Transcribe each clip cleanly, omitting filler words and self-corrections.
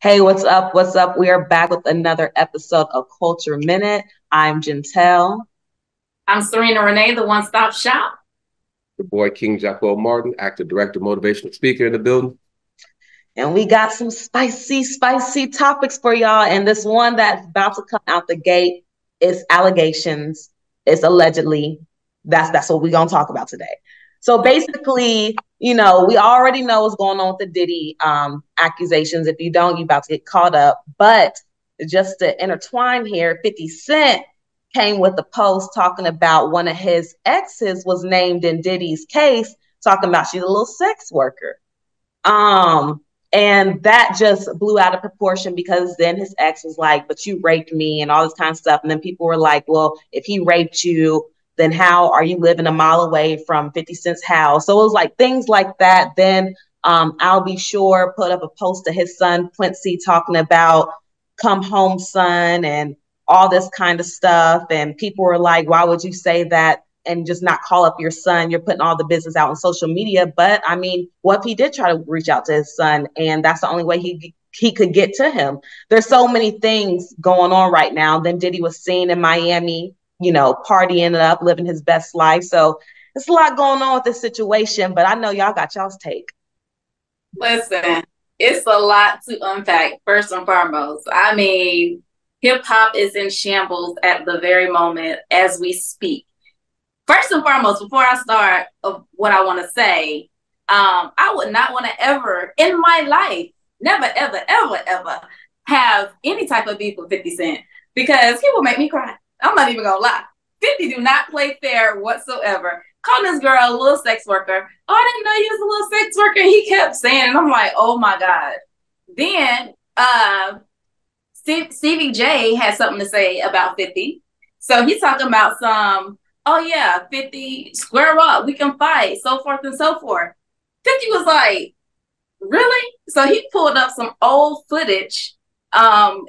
Hey, what's up? What's up? We are back with another episode of Culture Minute. I'm Gentel. I'm Sarina Renee, the one-stop shop. The boy King Jaquel Martin, actor, director, motivational speaker in the building. And we got some spicy topics for y'all. And this one that's about to come out the gate is allegations. It's allegedly. That's what we're gonna talk about today. So basically, we already know what's going on with the Diddy accusations. If you don't, you're about to get caught up. But just to intertwine here, 50 Cent came with a post talking about one of his exes was named in Diddy's case, talking about she's a little sex worker. Um, and that just blew out of proportion because then his ex was like, but you raped me and all this kind of stuff. And then people were like, well, if he raped you, then how are you living a mile away from 50 Cent's house? So it was like things like that. Then I'll Be Sure put up a post to his son, Quincy, talking about come home, son, and all this kind of stuff. And people were like, why would you say that and just not call up your son? You're putting all the business out on social media. But I mean, what if he did try to reach out to his son and that's the only way he could get to him? There's so many things going on right now. Then Diddy was seen in Miami, partying it up, living his best life. So it's a lot going on with this situation, but I know y'all got y'all's take. Listen, it's a lot to unpack, first and foremost. I mean, hip hop is in shambles at the very moment as we speak. First and foremost, before I start of what I want to say, I would not want to ever in my life, never, ever, ever, ever have any type of beef with 50 Cent because he will make me cry. I'm not even gonna lie. 50 do not play fair whatsoever. Calling this girl a little sex worker. Oh, I didn't know he was a little sex worker. He kept saying, and I'm like, oh my God. Then Stevie J had something to say about 50. So he's talking about some, oh yeah, 50, square up, we can fight, so forth and so forth. 50 was like, really? So he pulled up some old footage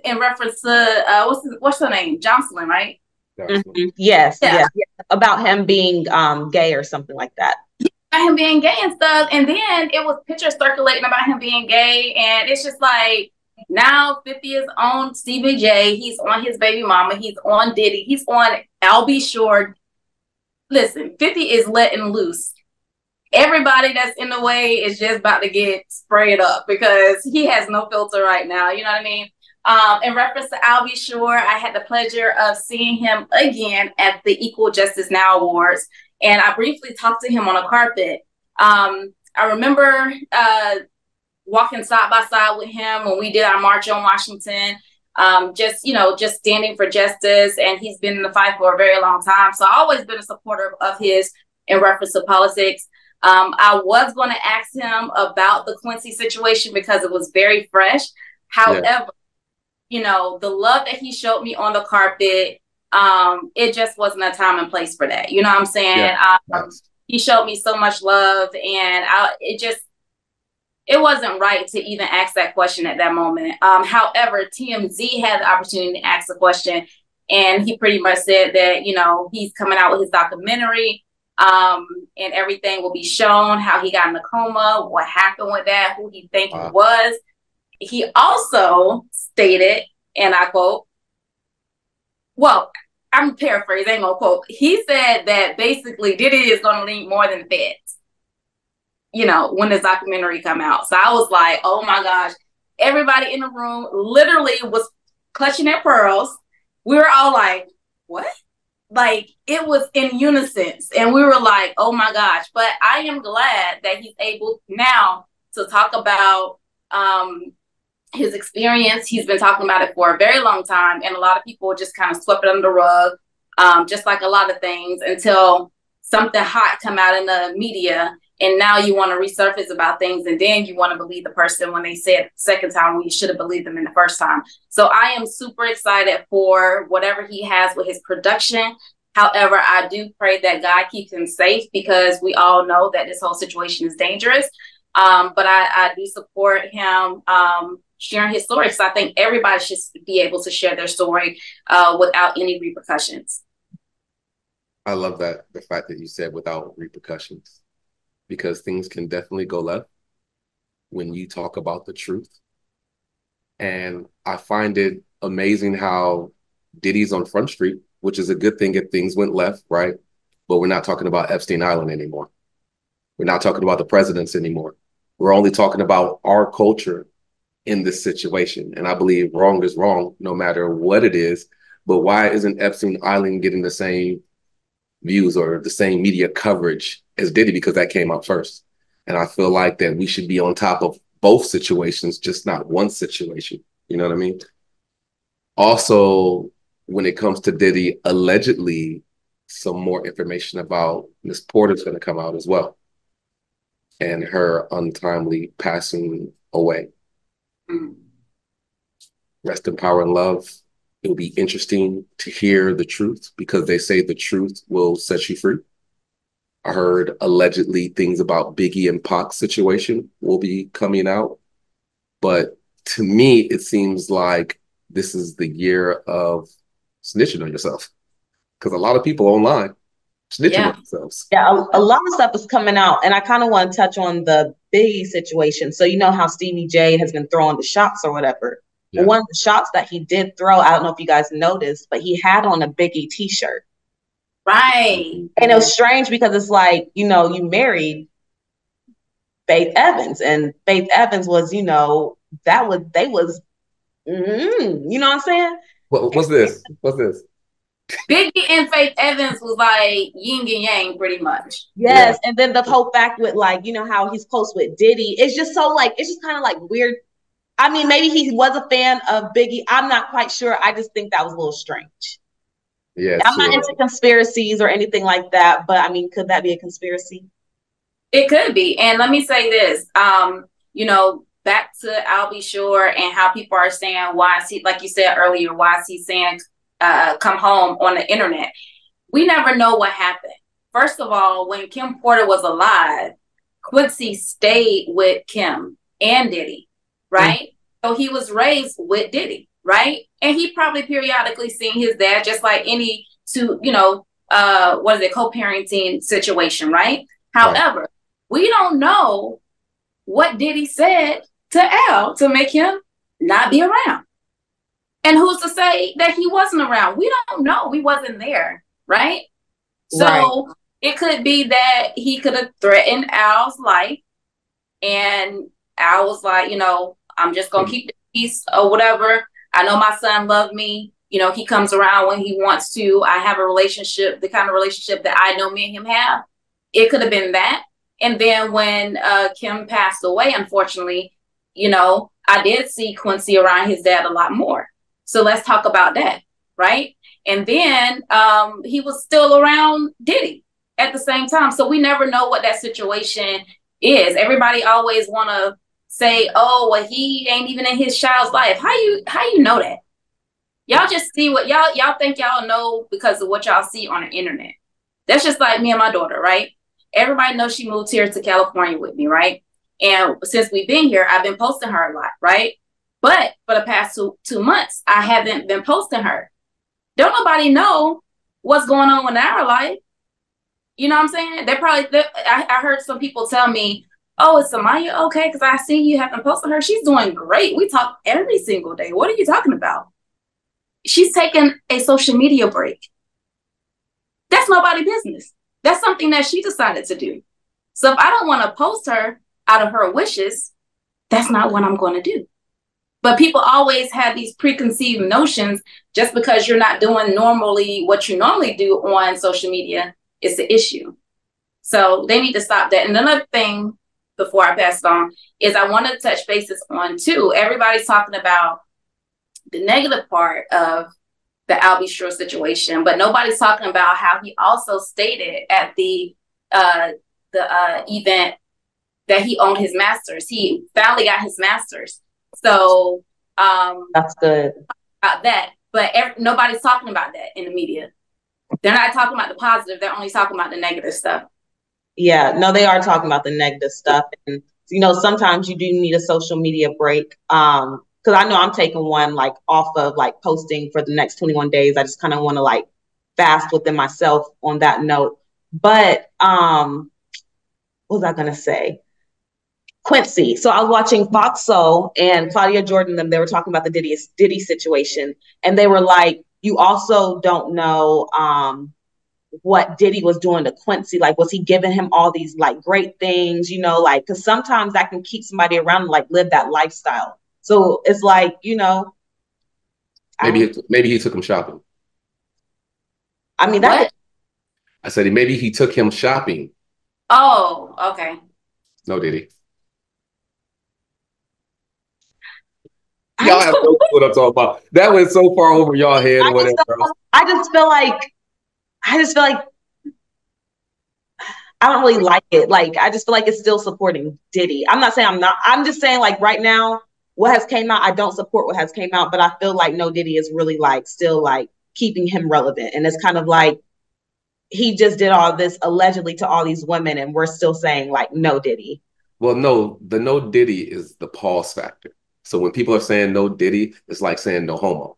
in reference to what's her name? Jocelyn, right? Mm-hmm. Yes, Yeah. yes, yes. About him being gay or something like that. About him being gay and stuff. And then it was pictures circulating about him being gay. And it's just like now 50 is on Stevie J. He's on his baby mama. He's on Diddy. He's on I'll Be Sure. Listen, 50 is letting loose. Everybody that's in the way is just about to get sprayed up because he has no filter right now. You know what I mean? In reference to I'll Be Sure, I had the pleasure of seeing him again at the Equal Justice Now Awards. And I briefly talked to him on a carpet. I remember walking side by side with him when we did our March on Washington. Just standing for justice. And he's been in the fight for a very long time. So I've always been a supporter of his in reference to politics. I was going to ask him about the Quincy situation because it was very fresh. However, the love that he showed me on the carpet, it just wasn't a time and place for that. You know what I'm saying? Yeah. He showed me so much love and it wasn't right to even ask that question at that moment. However, TMZ had the opportunity to ask the question and he pretty much said that, he's coming out with his documentary. And everything will be shown, how he got in a coma, what happened with that, who he think he was. He also stated, and I quote, well, I'm paraphrasing, ain't gonna quote. He said that basically Diddy is gonna lead more than the feds, when this documentary come out. So I was like, oh my gosh, everybody in the room literally was clutching their pearls. We were all like, what? Like it was in unison and we were like, oh my gosh. But I am glad that he's able now to talk about his experience. He's been talking about it for a very long time and a lot of people just kind of swept it under the rug, just like a lot of things until something hot come out in the media and now you want to resurface about things and then you want to believe the person when they said it the second time when you should have believed them in the first time. So I am super excited for whatever he has with his production. However, I do pray that God keeps him safe because we all know that this whole situation is dangerous. But I do support him sharing his story because I think everybody should be able to share their story without any repercussions. I love that, the fact that you said without repercussions, because things can definitely go left when you talk about the truth And I find it amazing how Diddy's on Front Street, which is a good thing if things went left, right? But we're not talking about Epstein Island anymore. We're not talking about the presidents anymore. We're only talking about our culture in this situation. And I believe wrong is wrong, no matter what it is. But why isn't Epstein Island getting the same views or the same media coverage as Diddy? Because that came out first. And I feel like that we should be on top of both situations, just not one situation. You know what I mean? Also, when it comes to Diddy, allegedly, some more information about Miss Porter's going to come out as well, and her untimely passing away. Rest in power and love. It'll be interesting to hear the truth because they say the truth will set you free. I heard allegedly things about Biggie and Pac's situation will be coming out. But to me, it seems like this is the year of snitching on yourself, because a lot of people online snitching on themselves. Yeah, a lot of stuff is coming out, and I kind of want to touch on the Biggie situation. So you know how Stevie J has been throwing the shots or whatever. Yeah. Well, one of the shots that he did throw, I don't know if you guys noticed, but he had on a Biggie t-shirt. Right. And it was strange because it's like, you know, you married Faith Evans, and Faith Evans was, you know, you know what I'm saying? What's this? What's this? Biggie and Faith Evans was like yin and yang pretty much. Yes. Yeah. And then the whole fact with, like, you know, how he's close with Diddy. It's just so like, it's just kind of like weird. I mean, maybe he was a fan of Biggie. I'm not quite sure. I just think that was a little strange. Yeah, I'm not into conspiracies or anything like that, but I mean, could that be a conspiracy? It could be. And let me say this, you know, back to I'll Be Sure and how people are saying, why is he, like you said earlier, why is he saying come home on the internet? We never know what happened. First of all, when Kim Porter was alive, Quincy stayed with Kim and Diddy, right? So he was raised with Diddy, right? And he probably periodically seen his dad, just like any two, you know, co-parenting situation, right? However, we don't know what Diddy said to Al to make him not be around. And who's to say that he wasn't around? We don't know. We wasn't there, right? So it could be that he could have threatened Al's life, and Al was like, you know, I'm just going to keep the peace or whatever. I know my son loved me. You know, he comes around when he wants to. I have a relationship, the kind of relationship that I know me and him have. It could have been that. And then when Kim passed away, unfortunately, you know, I did see Quincy around his dad a lot more. So let's talk about that, right? And then he was still around Diddy at the same time. So we never know what that situation is. Everybody always want to say, oh, well, he ain't even in his child's life. How you know that? Y'all just see what y'all think y'all know because of what y'all see on the internet. That's just like me and my daughter, right? Everybody knows she moved here to California with me, right? And since we've been here, I've been posting her a lot, right? But for the past two months, I haven't been posting her. Don't nobody know what's going on in our life. You know what I'm saying? I heard some people tell me, oh, is Samaya okay? Because I see you haven't posted her. She's doing great. We talk every single day. What are you talking about? She's taking a social media break. That's nobody's business. That's something that she decided to do. So if I don't want to post her out of her wishes, that's not what I'm going to do. But people always have these preconceived notions. Just because you're not doing normally what you normally do on social media is the issue. So they need to stop that. And another thing before I pass it on is I want to touch bases on too. Everybody's talking about the negative part of the I'll Be Sure situation, but nobody's talking about how he also stated at the event that he owned his masters. He finally got his masters. So that's good. About that, but nobody's talking about that in the media. They're not talking about the positive. They're only talking about the negative stuff. Yeah, no, they are talking about the negative stuff. And, you know, sometimes you do need a social media break. Because I know I'm taking one like off of like posting for the next 21 days. I just kind of want to like fast within myself on that note. But what was I going to say? Quincy. So I was watching Fox Soul and Claudia Jordan, them, they were talking about the Diddy situation. And they were like, you also don't know what Diddy was doing to Quincy. Like, was he giving him all these like great things, you know, like, because sometimes that can keep somebody around and like live that lifestyle. So it's like, you know, maybe he took him shopping. I mean, that. I said maybe he took him shopping. Oh, okay. No, did he? Y'all have no clue what I'm talking about. That went so far over y'all head or whatever. I just feel like I don't really like it. Like, I just feel like it's still supporting Diddy. I'm not saying I'm not. I'm just saying, like, right now, what has came out, I don't support what has came out, but I feel like No Diddy is really like still like keeping him relevant. And it's kind of like he just did all this allegedly to all these women, and we're still saying like No Diddy. Well, no, the No Diddy is the pause factor. So when people are saying No Diddy, it's like saying no homo.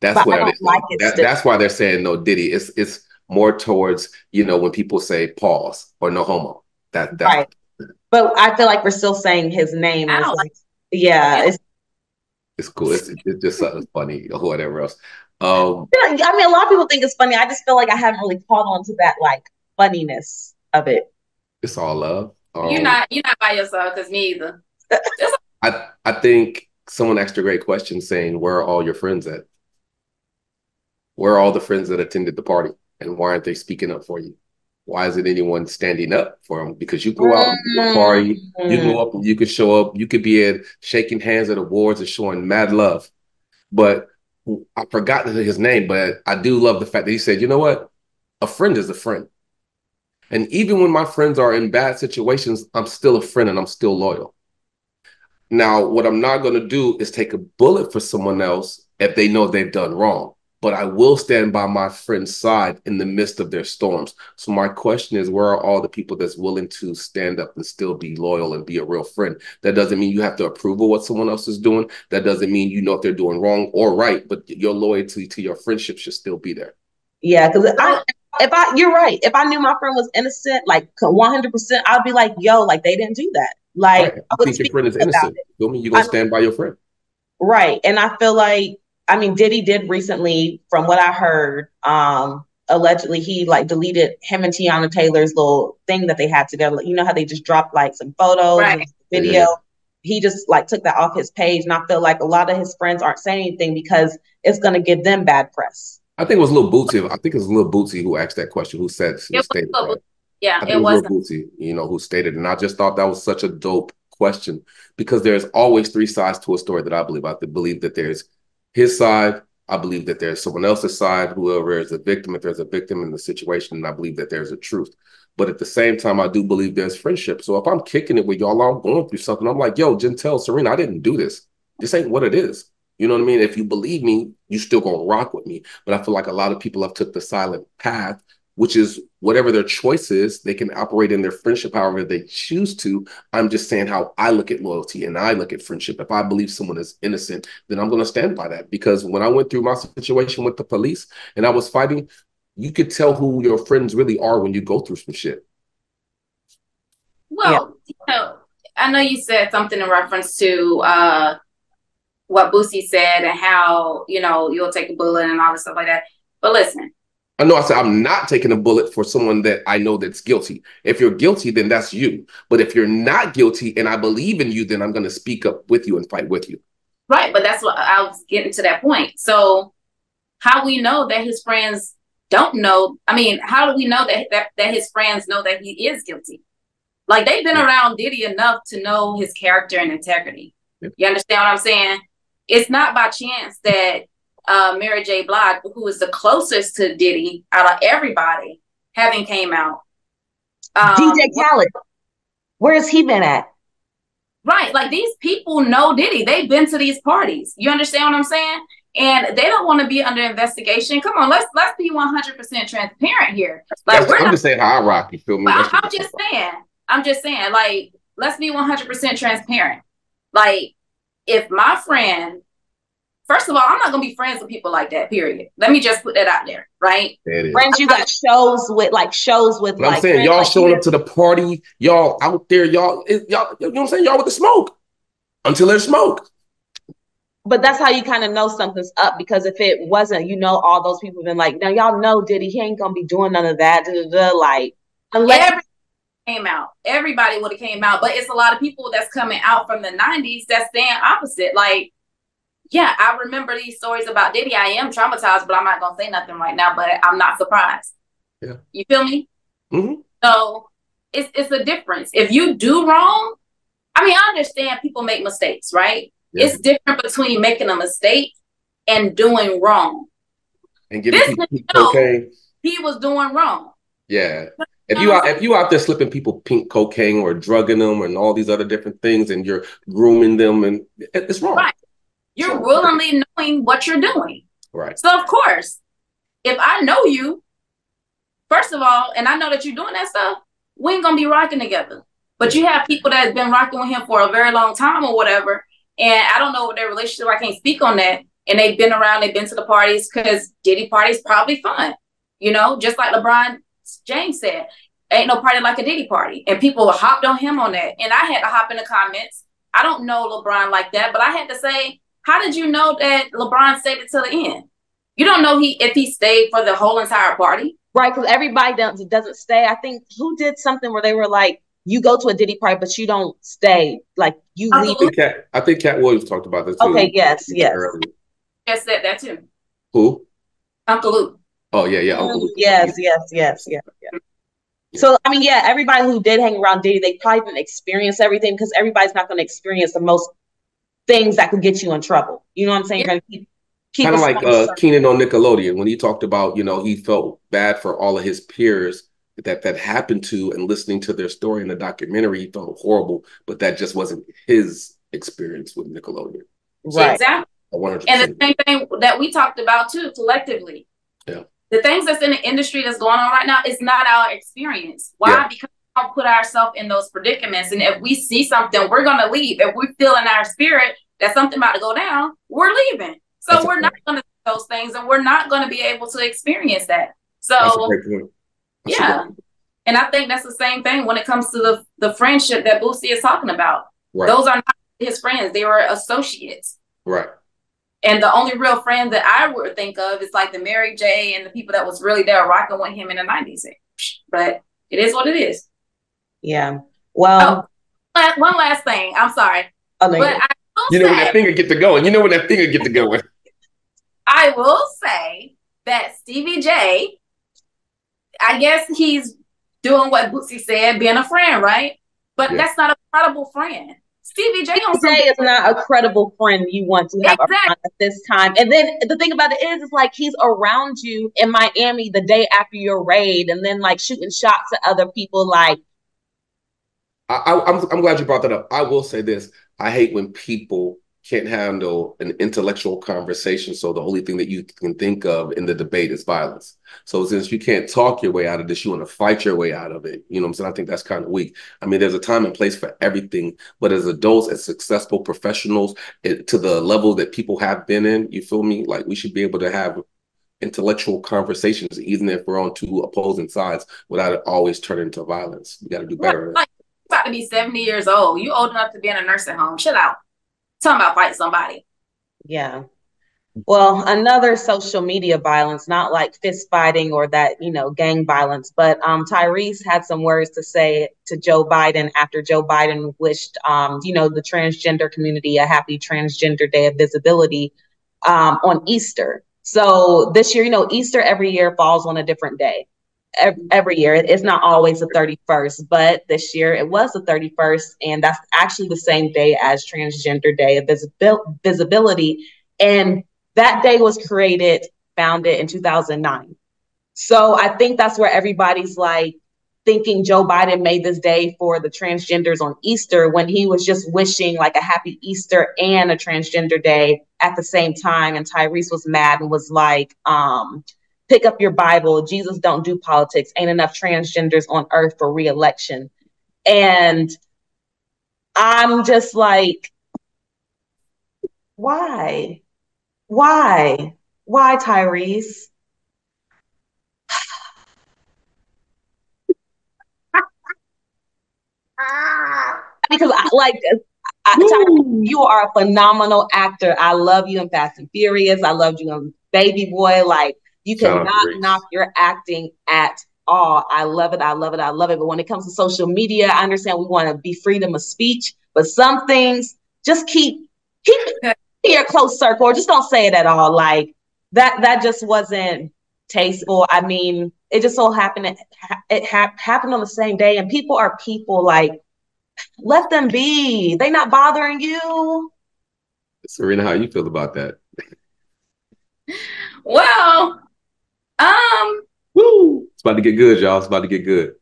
That's what that's why they're saying No Diddy. It's more towards, you know, when people say pause or no homo. That's right. But I feel like we're still saying his name. Is like, yeah, it's cool. It's just something funny or whatever else. I mean, a lot of people think it's funny. I just feel like I haven't really caught on to that like funniness of it. It's all love. You're not by yourself, because me either. I think someone asked a great question saying, where are all your friends at? Where are all the friends that attended the party? And why aren't they speaking up for you? Why isn't anyone standing up for them? Because you go out to the party, you go up and you could show up, you could be at shaking hands at awards and showing mad love. But I forgot his name, but I do love the fact that he said, you know what? A friend is a friend. And even when my friends are in bad situations, I'm still a friend and I'm still loyal. Now, what I'm not going to do is take a bullet for someone else if they know they've done wrong. But I will stand by my friend's side in the midst of their storms. So my question is, where are all the people that's willing to stand up and still be loyal and be a real friend? That doesn't mean you have to approve of what someone else is doing. That doesn't mean you know if they're doing wrong or right, but your loyalty to your friendship should still be there. Yeah, because you're right. If I knew my friend was innocent, like 100%, I'd be like, yo, like they didn't do that. Like, right. I think your friend is innocent. You mean you're going to stand by your friend. Right. And I feel like, I mean, Diddy did recently, from what I heard, allegedly he like deleted him and Tiana Taylor's little thing that they had together. You know how they just dropped like some photos and video. Yeah. He just like took that off his page. And I feel like a lot of his friends aren't saying anything because it's going to give them bad press. I think it was Lil Bootsy. I think it was Lil Bootsy who asked that question, who stated that. Yeah, it was Lil Bootsy, you know, who stated it. And I just thought that was such a dope question, because there's always three sides to a story that I believe. I believe that there's his side. I believe that there's someone else's side, whoever is a victim, if there's a victim in the situation, and I believe that there's a truth. But at the same time, I do believe there's friendship. So if I'm kicking it with y'all, I'm going through something, I'm like, yo, Gentel, Sarina, I didn't do this. This ain't what it is. You know what I mean? If you believe me, you still gonna rock with me. But I feel like a lot of people have took the silent path, which is whatever their choice is, they can operate in their friendship however they choose to. I'm just saying how I look at loyalty and I look at friendship. If I believe someone is innocent, then I'm going to stand by that. Because when I went through my situation with the police and I was fighting, you could tell who your friends really are when you go through some shit. Well, you know, I know you said something in reference to what Boosie said and how, you know, you'll take a bullet and all this stuff like that. But listen. I know I said I'm not taking a bullet for someone that I know that's guilty. If you're guilty, then that's you. But if you're not guilty and I believe in you, then I'm going to speak up with you and fight with you. Right. But that's what I was getting to that point. So how we know that his friends don't know? I mean, how do we know that his friends know that he is guilty? Like, they've been around Diddy enough to know his character and integrity. Yeah. You understand what I'm saying? It's not by chance that Mary J. Blige, who is the closest to Diddy out of everybody, having came out. DJ Khaled, where has he been at? Right, like these people know Diddy. They've been to these parties. You understand what I'm saying? And they don't want to be under investigation. Come on, let's be 100% transparent here. Like, I'm just saying how I rock. You feel me? I'm just saying, like, let's be 100% transparent. Like, if my friend First of all, I'm not gonna be friends with people like that. Period. Let me just put that out there, right? Friends, you got shows with But like. I'm saying y'all showing up to the party, y'all out there, y'all, you know what I'm saying? Y'all with the smoke until there's smoke. But that's how you kind of know something's up, because if it wasn't, all those people have been like, now y'all know Diddy, he ain't gonna be doing none of that. Like, unless everybody would have came out, but it's a lot of people that's coming out from the 90s that's saying opposite. Like, yeah, I remember these stories about Diddy. I am traumatized, but I'm not gonna say nothing right now. But I'm not surprised. Yeah, you feel me? Mm-hmm. So it's a difference. If you do wrong, I mean, I understand people make mistakes, right? Yeah. It's different between making a mistake and doing wrong. And giving people cocaine. He was doing wrong. Yeah. If you out there slipping people pink cocaine or drugging them and all these other different things, and you're grooming them, and it's wrong. Right. You're willingly knowing what you're doing. Right. So of course, if I know you, first of all, and I know that you're doing that stuff, we ain't gonna be rocking together. But you have people that have been rocking with him for a very long time or whatever, and I don't know what their relationship. I can't speak on that. And they've been around, they've been to the parties, because Diddy parties probably fun. Just like LeBron James said, ain't no party like a Diddy party. And people hopped on him on that. And I had to hop in the comments. I don't know LeBron like that, but I had to say, how did you know that LeBron stayed it till the end? You don't know if he stayed for the whole entire party. Right, because everybody doesn't stay. I think who did something where they were like, you go to a Diddy party, but you don't stay. Like, you leave. I think Cat Williams talked about this too. Okay, yes. Just said that too. Who? Uncle Luke. Oh, yeah, Uncle Luke. Yes. So, I mean, yeah, everybody who did hang around Diddy, they probably didn't experience everything, because everybody's not going to experience the most things that could get you in trouble. You know what I'm saying? Yeah. Kind of like Keenan on Nickelodeon, when he talked about, he felt bad for all of his peers that happened to, and listening to their story in the documentary, he felt horrible, but that just wasn't his experience with Nickelodeon. Right. Exactly. 100%. And the same thing that we talked about too, collectively. Yeah. The things that's in the industry that's going on right now is not our experience. Why? Yeah. Because we don't put ourselves in those predicaments. And if we see something, we're going to leave. If we feel in our spirit that something about to go down, we're leaving. So we're not going to see those things, and we're not going to be able to experience that. So, that's a great point. Yeah. And I think that's the same thing when it comes to the friendship that Boosie is talking about. Right. Those are not his friends. They were associates. Right. And the only real friend that I would think of is like the Mary J. and the people that was really there rocking with him in the 90s. But it is what it is. Yeah. Well. Oh, one last thing. I'm sorry. Oh, no, but when that finger get to going. I will say that Stevie J, I guess he's doing what Boosie said, being a friend, right? But that's not a credible friend. Stevie J is not a credible friend you want to have around at this time. And then the thing about it is like he's around you in Miami the day after your raid, and then like shooting shots at other people. Like, I'm glad you brought that up. I will say this: I hate when people can't handle an intellectual conversation, so the only thing that you can think of in the debate is violence. So since you can't talk your way out of this, you want to fight your way out of it. You know what I'm saying? I think that's kind of weak. I mean, there's a time and place for everything, but as adults, as successful professionals, to the level that people have been in, you feel me? Like, we should be able to have intellectual conversations, even if we're on two opposing sides, without it always turning into violence. We got to do better. Like, you're about to be 70 years old. You old enough to be in a nursing home. Chill out. Talking about fight somebody. Yeah. Well, another social media violence, not like fist fighting or that, gang violence, but Tyrese had some words to say to Joe Biden after Joe Biden wished, the transgender community a happy Transgender Day of Visibility on Easter. So this year, Easter every year falls on a different day. Every year. It's not always the 31st, but this year it was the 31st, and that's actually the same day as Transgender Day of Visibility. And that day was founded in 2009. So I think that's where everybody's like thinking Joe Biden made this day for the transgenders on Easter, when he was just wishing like a happy Easter and a Transgender Day at the same time. And Tyrese was mad and was like, pick up your Bible. Jesus don't do politics. Ain't enough transgenders on earth for re-election. And I'm just like, why? Why? Why, Tyrese? Because you are a phenomenal actor. I love you in Fast and Furious. I loved you in Baby Boy. Like, you cannot knock your acting at all. I love it. I love it. I love it. But when it comes to social media, I understand we want to be freedom of speech, but some things just keep it in your close circle, or just don't say it at all. Like that just wasn't tasteful. I mean, it just so happened happened on the same day, and people are people. Like, let them be. They not bothering you. Sarina, how you feel about that? Well, woo, it's about to get good, y'all. It's about to get good.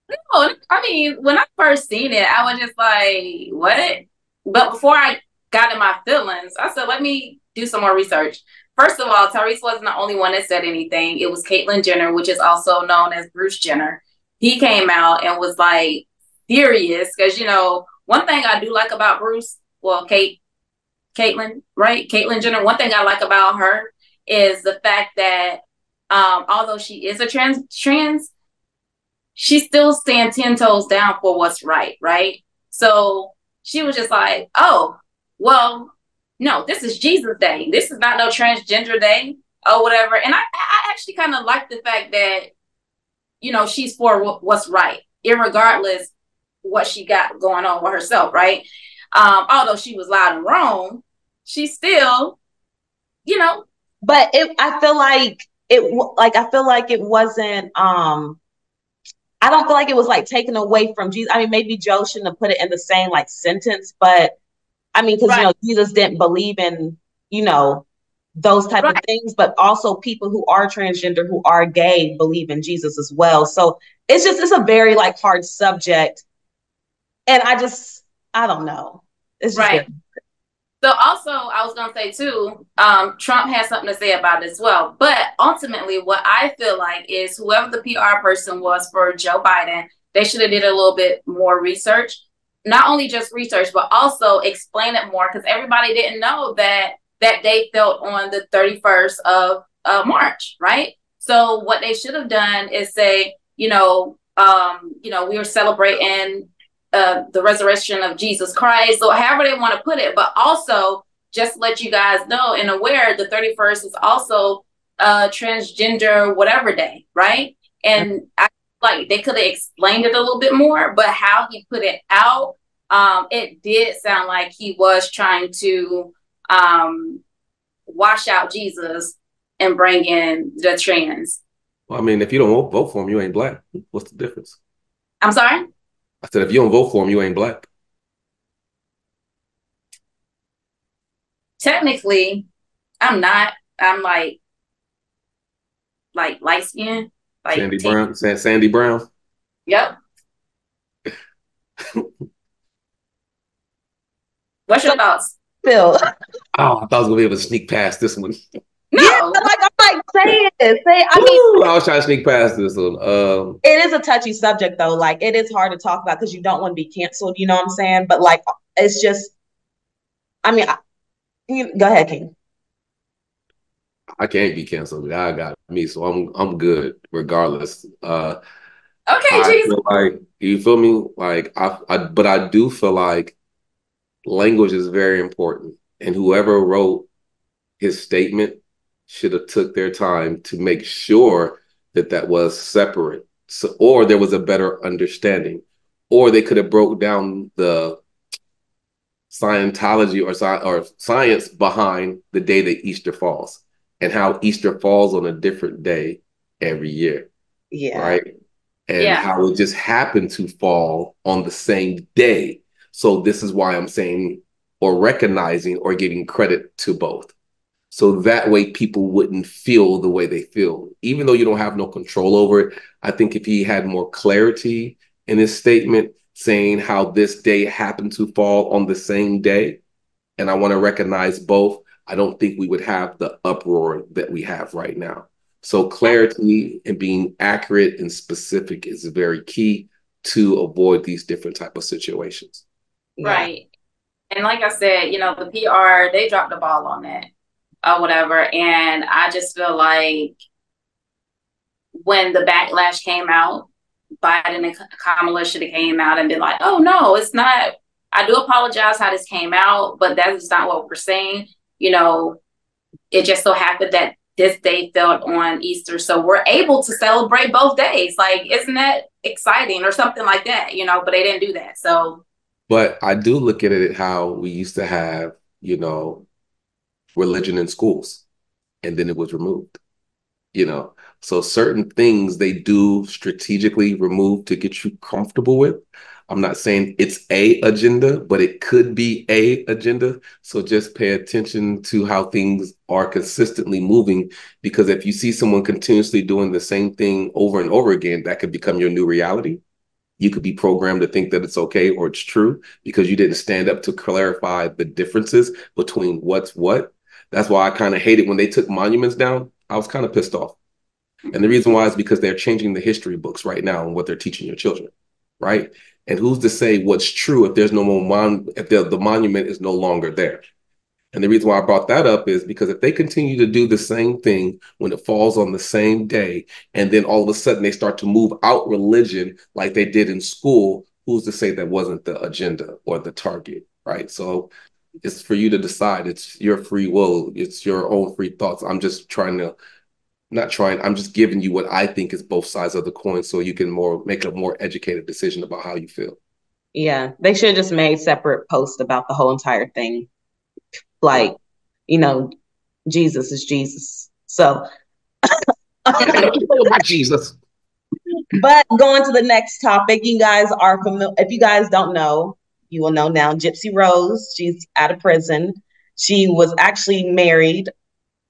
No, I mean, when I first seen it, I was just like, what? But before I got in my feelings, I said, let me do some more research. First of all, Tyrese wasn't the only one that said anything. It was Caitlyn Jenner, which is also known as Bruce Jenner. He came out and was like furious because, you know, one thing I do like about Bruce, well, Caitlyn, right? Caitlyn Jenner, one thing I like about her is the fact that although she is a trans, she still stand 10 toes down for what's right, right? So she was just like, oh, well, no, this is Jesus Day. This is not no transgender day or whatever. And I actually kind of like the fact that, you know, she's for what's right, irregardless what she got going on with herself, right? Although she was loud and wrong, she still, you know. But I feel like it wasn't, I don't feel like it was like taken away from Jesus. I mean, maybe Joe shouldn't have put it in the same like sentence, but I mean, because, you know, Jesus didn't believe in, you know, those type of things, but also people who are transgender, who are gay, believe in Jesus as well. So it's a very like hard subject. And I don't know. It's just right. So also, I was going to say too, Trump has something to say about it as well. But ultimately, what I feel like is whoever the PR person was for Joe Biden, they should have did a little bit more research. Not only just research, but also explain it more, because everybody didn't know that that day fell on the 31st of March, right? So what they should have done is say, we were celebrating the resurrection of Jesus Christ, or however they want to put it, but also just let you guys know and aware the 31st is also transgender whatever day, right? And I like they could have explained it a little bit more, but how he put it out, it did sound like he was trying to wash out Jesus and bring in the trans. Well, I mean, if you don't vote for him, you ain't black. What's the difference? I'm sorry? I said, if you don't vote for him, you ain't black. Technically, I'm not. I'm like light skin. Like Sandy Brown. Sandy Brown. Yep. What's your thoughts, Phil? Oh, I thought I was gonna be able to sneak past this one. No, yeah, I'm like, say it. I was trying to sneak past this one. It is a touchy subject though. Like, it is hard to talk about because you don't want to be canceled. You know what I'm saying? But like, it's just, I mean, go ahead, King. I can't be canceled. God got me, so I'm good regardless. Okay, I feel like, you feel me? Like but I do feel like language is very important, and whoever wrote his statement should have took their time to make sure that that was separate, so, or there was a better understanding, or they could have broke down the Scientology or science behind the day that Easter falls and how Easter falls on a different day every year. Yeah. Right. And how it just happened to fall on the same day. So this is why I'm saying, or recognizing or giving credit to both. So that way people wouldn't feel the way they feel, even though you don't have no control over it. I think if he had more clarity in his statement saying how this day happened to fall on the same day, and I want to recognize both, I don't think we would have the uproar that we have right now. So clarity and being accurate and specific is very key to avoid these different type of situations. Right. And like I said, the PR, they dropped the ball on that. or whatever. And I just feel like when the backlash came out, Biden and Kamala should have came out and been like, oh, no, it's not. I do apologize how this came out, but that is not what we're saying. You know, it just so happened that this day fell on Easter. So we're able to celebrate both days. Like, isn't that exciting or something like that? You know, but they didn't do that. So. But I do look at it how we used to have, you know, religion in schools, and then it was removed. You know, so certain things they do strategically remove to get you comfortable with. I'm not saying it's a agenda, but it could be a agenda. So just pay attention to how things are consistently moving, because if you see someone continuously doing the same thing over and over again, that could become your new reality. You could be programmed to think that it's okay or it's true because you didn't stand up to clarify the differences between what's what. That's why I kind of hated when they took monuments down. I was kind of pissed off. And the reason why is because they're changing the history books right now and what they're teaching your children, right? And who's to say what's true if there's no more if the monument is no longer there? And the reason why I brought that up is because if they continue to do the same thing when it falls on the same day, and then all of a sudden they start to move out religion like they did in school, who's to say that wasn't the agenda or the target, right? So it's for you to decide. It's your free will. It's your own free thoughts. I'm just I'm just giving you what I think is both sides of the coin so you can make a more educated decision about how you feel. Yeah, they should have just made separate posts about the whole entire thing. Like, you know, Jesus is Jesus. So Jesus. But going to the next topic, you guys are familiar. If you guys don't know, you will know now. Gypsy Rose, she's out of prison. She was actually married.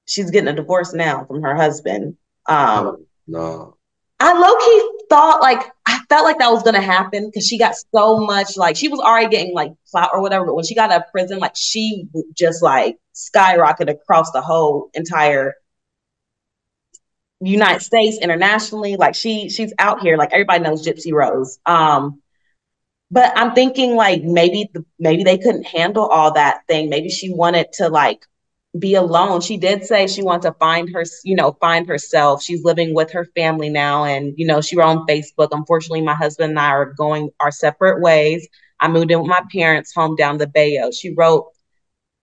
She's getting a divorce now from her husband. No. I low-key thought, like, I felt like that was gonna happen because she got so much, like, she was already getting like clout or whatever, but when she got out of prison, like, she just like skyrocketed across the whole entire United States, internationally. Like, she's out here, like, everybody knows Gypsy Rose. But I'm thinking, like, maybe they couldn't handle all that thing. Maybe she wanted to, like, be alone. She did say she wanted to find herself. She's living with her family now. And, she wrote on Facebook, unfortunately, my husband and I are going our separate ways. I moved in with my parents home down the Bayou. She wrote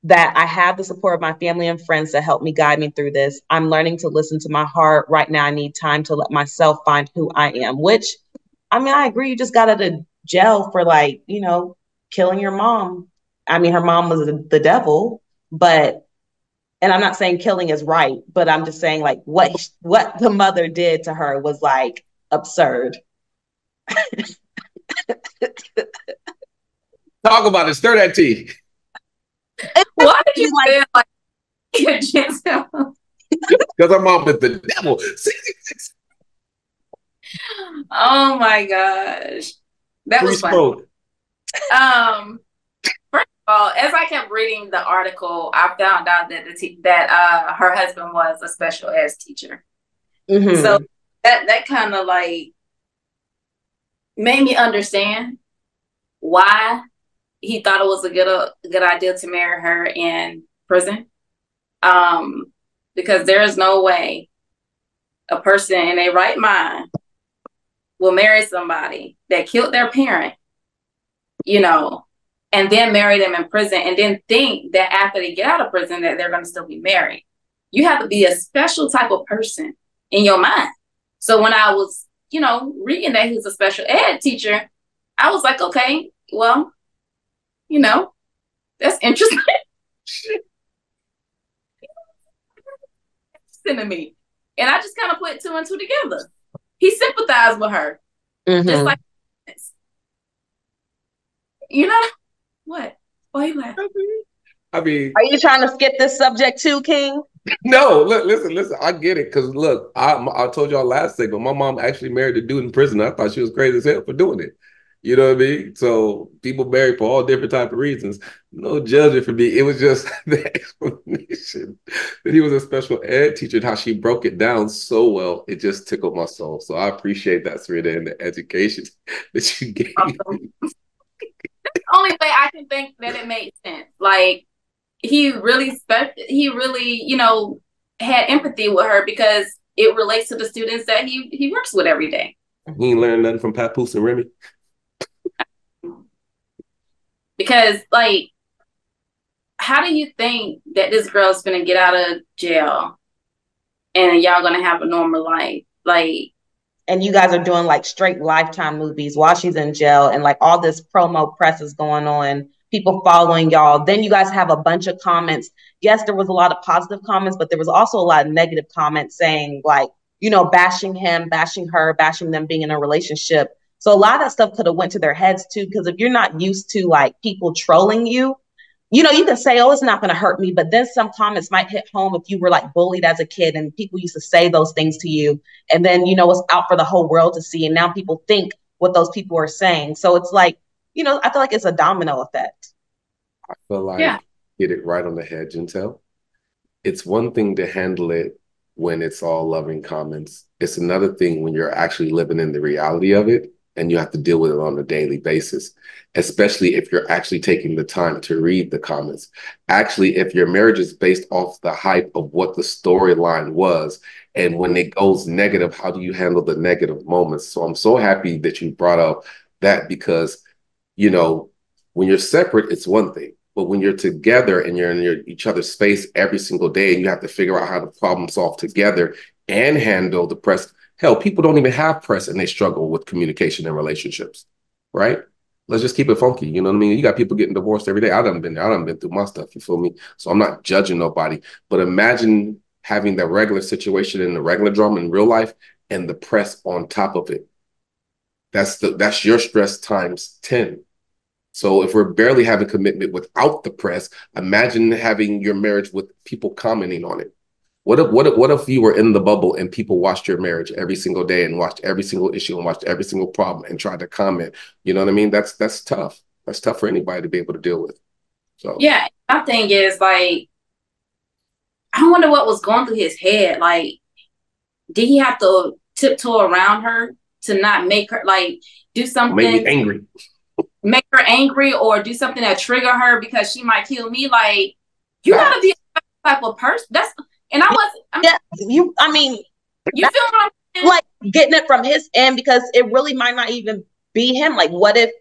that I have the support of my family and friends to help me guide me through this. I'm learning to listen to my heart. Right now, I need time to let myself find who I am, which, I mean, I agree. You just got out of jail for, like, killing your mom. I mean, her mom was the devil, and I'm not saying killing is right, but I'm just saying, like, what the mother did to her was, like, absurd. Talk about it. Stir that tea. Why did you say it like Gentel? Because her mom is the devil. Oh my gosh, that was fun. First of all, as I kept reading the article, I found out that her husband was a special ed teacher. Mm-hmm. So that kind of like made me understand why he thought it was a good idea to marry her in prison. Because there is no way a person in a right mind will marry somebody that killed their parent, and then marry them in prison and then think that after they get out of prison that they're going to still be married. You have to be a special type of person in your mind. So when I was, reading that he was a special ed teacher, I was like, okay, well, that's interesting. To me. And I just kind of put two and two together. He sympathized with her. Mm-hmm. Just like this. What? Why are you laughing? I mean, are you trying to skip this subject too, King? No, listen. I get it because look, I told y'all last segment, my mom actually married a dude in prison. I thought she was crazy as hell for doing it. You know what I mean? So people marry for all different type of reasons. No judging for me. It was just the explanation that he was a special ed teacher and how she broke it down so well. It just tickled my soul. So I appreciate that, Sarina, and the education that you gave me. That's the only way I can think that it made sense. Like, he really, you know, had empathy with her because it relates to the students that he works with every day. He ain't learned nothing from Papoose and Remy. Because, like, how do you think that this girl's gonna get out of jail and y'all gonna have a normal life? Like, and you guys are doing like straight Lifetime movies while she's in jail, and like all this promo press is going on, people following y'all. Then you guys have a bunch of comments. Yes, there was a lot of positive comments, but there was also a lot of negative comments saying, like, you know, bashing him, bashing her, bashing them being in a relationship. So a lot of that stuff could have went to their heads too, because if you're not used to like people trolling you, you know, you can say, oh, it's not going to hurt me. But then some comments might hit home if you were like bullied as a kid and people used to say those things to you. And then, you know, it's out for the whole world to see. And now people think what those people are saying. So it's like, you know, I feel like it's a domino effect. I feel like get it right on the head, Gentel. It's one thing to handle it when it's all loving comments. It's another thing when you're actually living in the reality of it and you have to deal with it on a daily basis, especially if you're actually taking the time to read the comments. Actually, if your marriage is based off the hype of what the storyline was, and when it goes negative, how do you handle the negative moments? So I'm so happy that you brought up that because, you know, when you're separate, it's one thing. But when you're together and you're in each other's space every single day and you have to figure out how to problem solve together and handle the press. Hell, people don't even have press and they struggle with communication and relationships, right? Let's just keep it funky. You know what I mean? You got people getting divorced every day. I done been through my stuff, you feel me? So I'm not judging nobody. But imagine having the regular situation in the regular drama in real life and the press on top of it. That's your stress times 10. So if we're barely having commitment without the press, imagine having your marriage with people commenting on it. What if you were in the bubble and people watched your marriage every single day and watched every single issue and watched every single problem and tried to comment? You know what I mean? That's tough. That's tough for anybody to be able to deal with. So yeah, my thing is like, I wonder what was going through his head. Like, did he have to tiptoe around her to not make her like do something? Make me angry. Make her angry or do something that trigger her because she might kill me. Like, you gotta be a type of person. You feel what I'm saying? Like getting it from his end because it really might not even be him. Like, what if,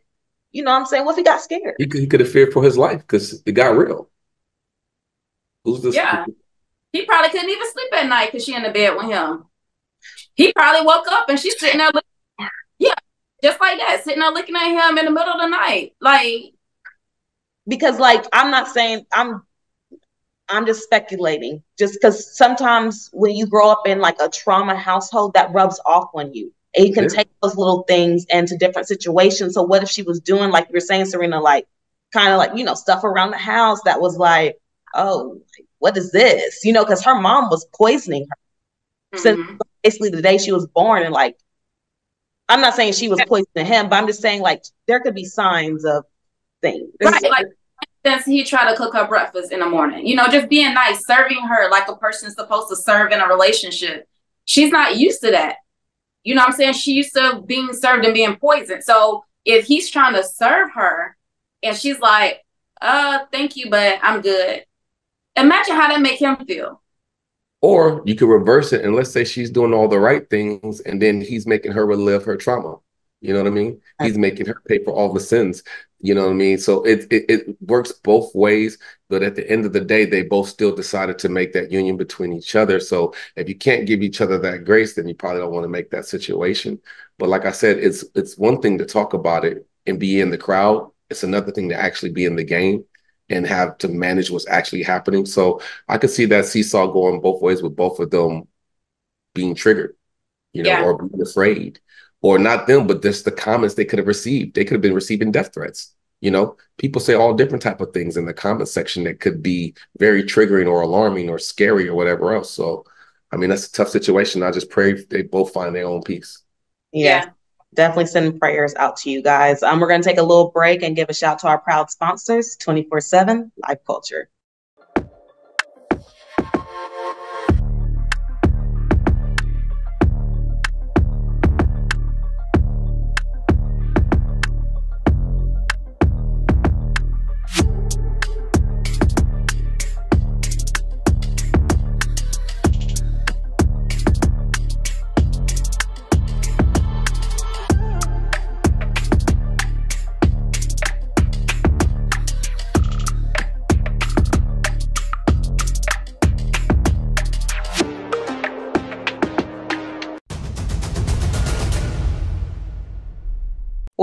you know what I'm saying? What if he got scared? He could have feared for his life because it got real. Who's this? Yeah. He probably couldn't even sleep at night because she in the bed with him. He probably woke up and she's sitting there just like that, sitting there looking at him in the middle of the night. Like, because like, I'm not saying I'm just speculating, just because sometimes when you grow up in like a trauma household, that rubs off on you. And you can take those little things into different situations. So what if she was doing, like you were saying, Sarina, like kind of like, you know, stuff around the house that was like, oh, what is this? You know, because her mom was poisoning her since basically the day she was born. And like, I'm not saying she was poisoning him, but I'm just saying like there could be signs of things. Right, like since he tried to cook her breakfast in the morning, you know, just being nice, serving her like a person's supposed to serve in a relationship. She's not used to that. You know what I'm saying? She used to being served and being poisoned. So if he's trying to serve her and she's like, thank you, but I'm good. Imagine how that make him feel. Or you could reverse it and let's say she's doing all the right things and then he's making her relive her trauma. You know what I mean? He's making her pay for all the sins. You know what I mean? So it works both ways. But at the end of the day, they both still decided to make that union between each other. So if you can't give each other that grace, then you probably don't want to make that situation. But like I said, it's one thing to talk about it and be in the crowd. It's another thing to actually be in the game and have to manage what's actually happening. So I could see that seesaw going both ways with both of them being triggered, you know, or being afraid. Or not them, but just the comments they could have received. They could have been receiving death threats. You know, people say all different type of things in the comment section that could be very triggering or alarming or scary or whatever else. So, I mean, that's a tough situation. I just pray they both find their own peace. Yeah. Definitely send prayers out to you guys. We're going to take a little break and give a shout to our proud sponsors, 24/7 Life Culture.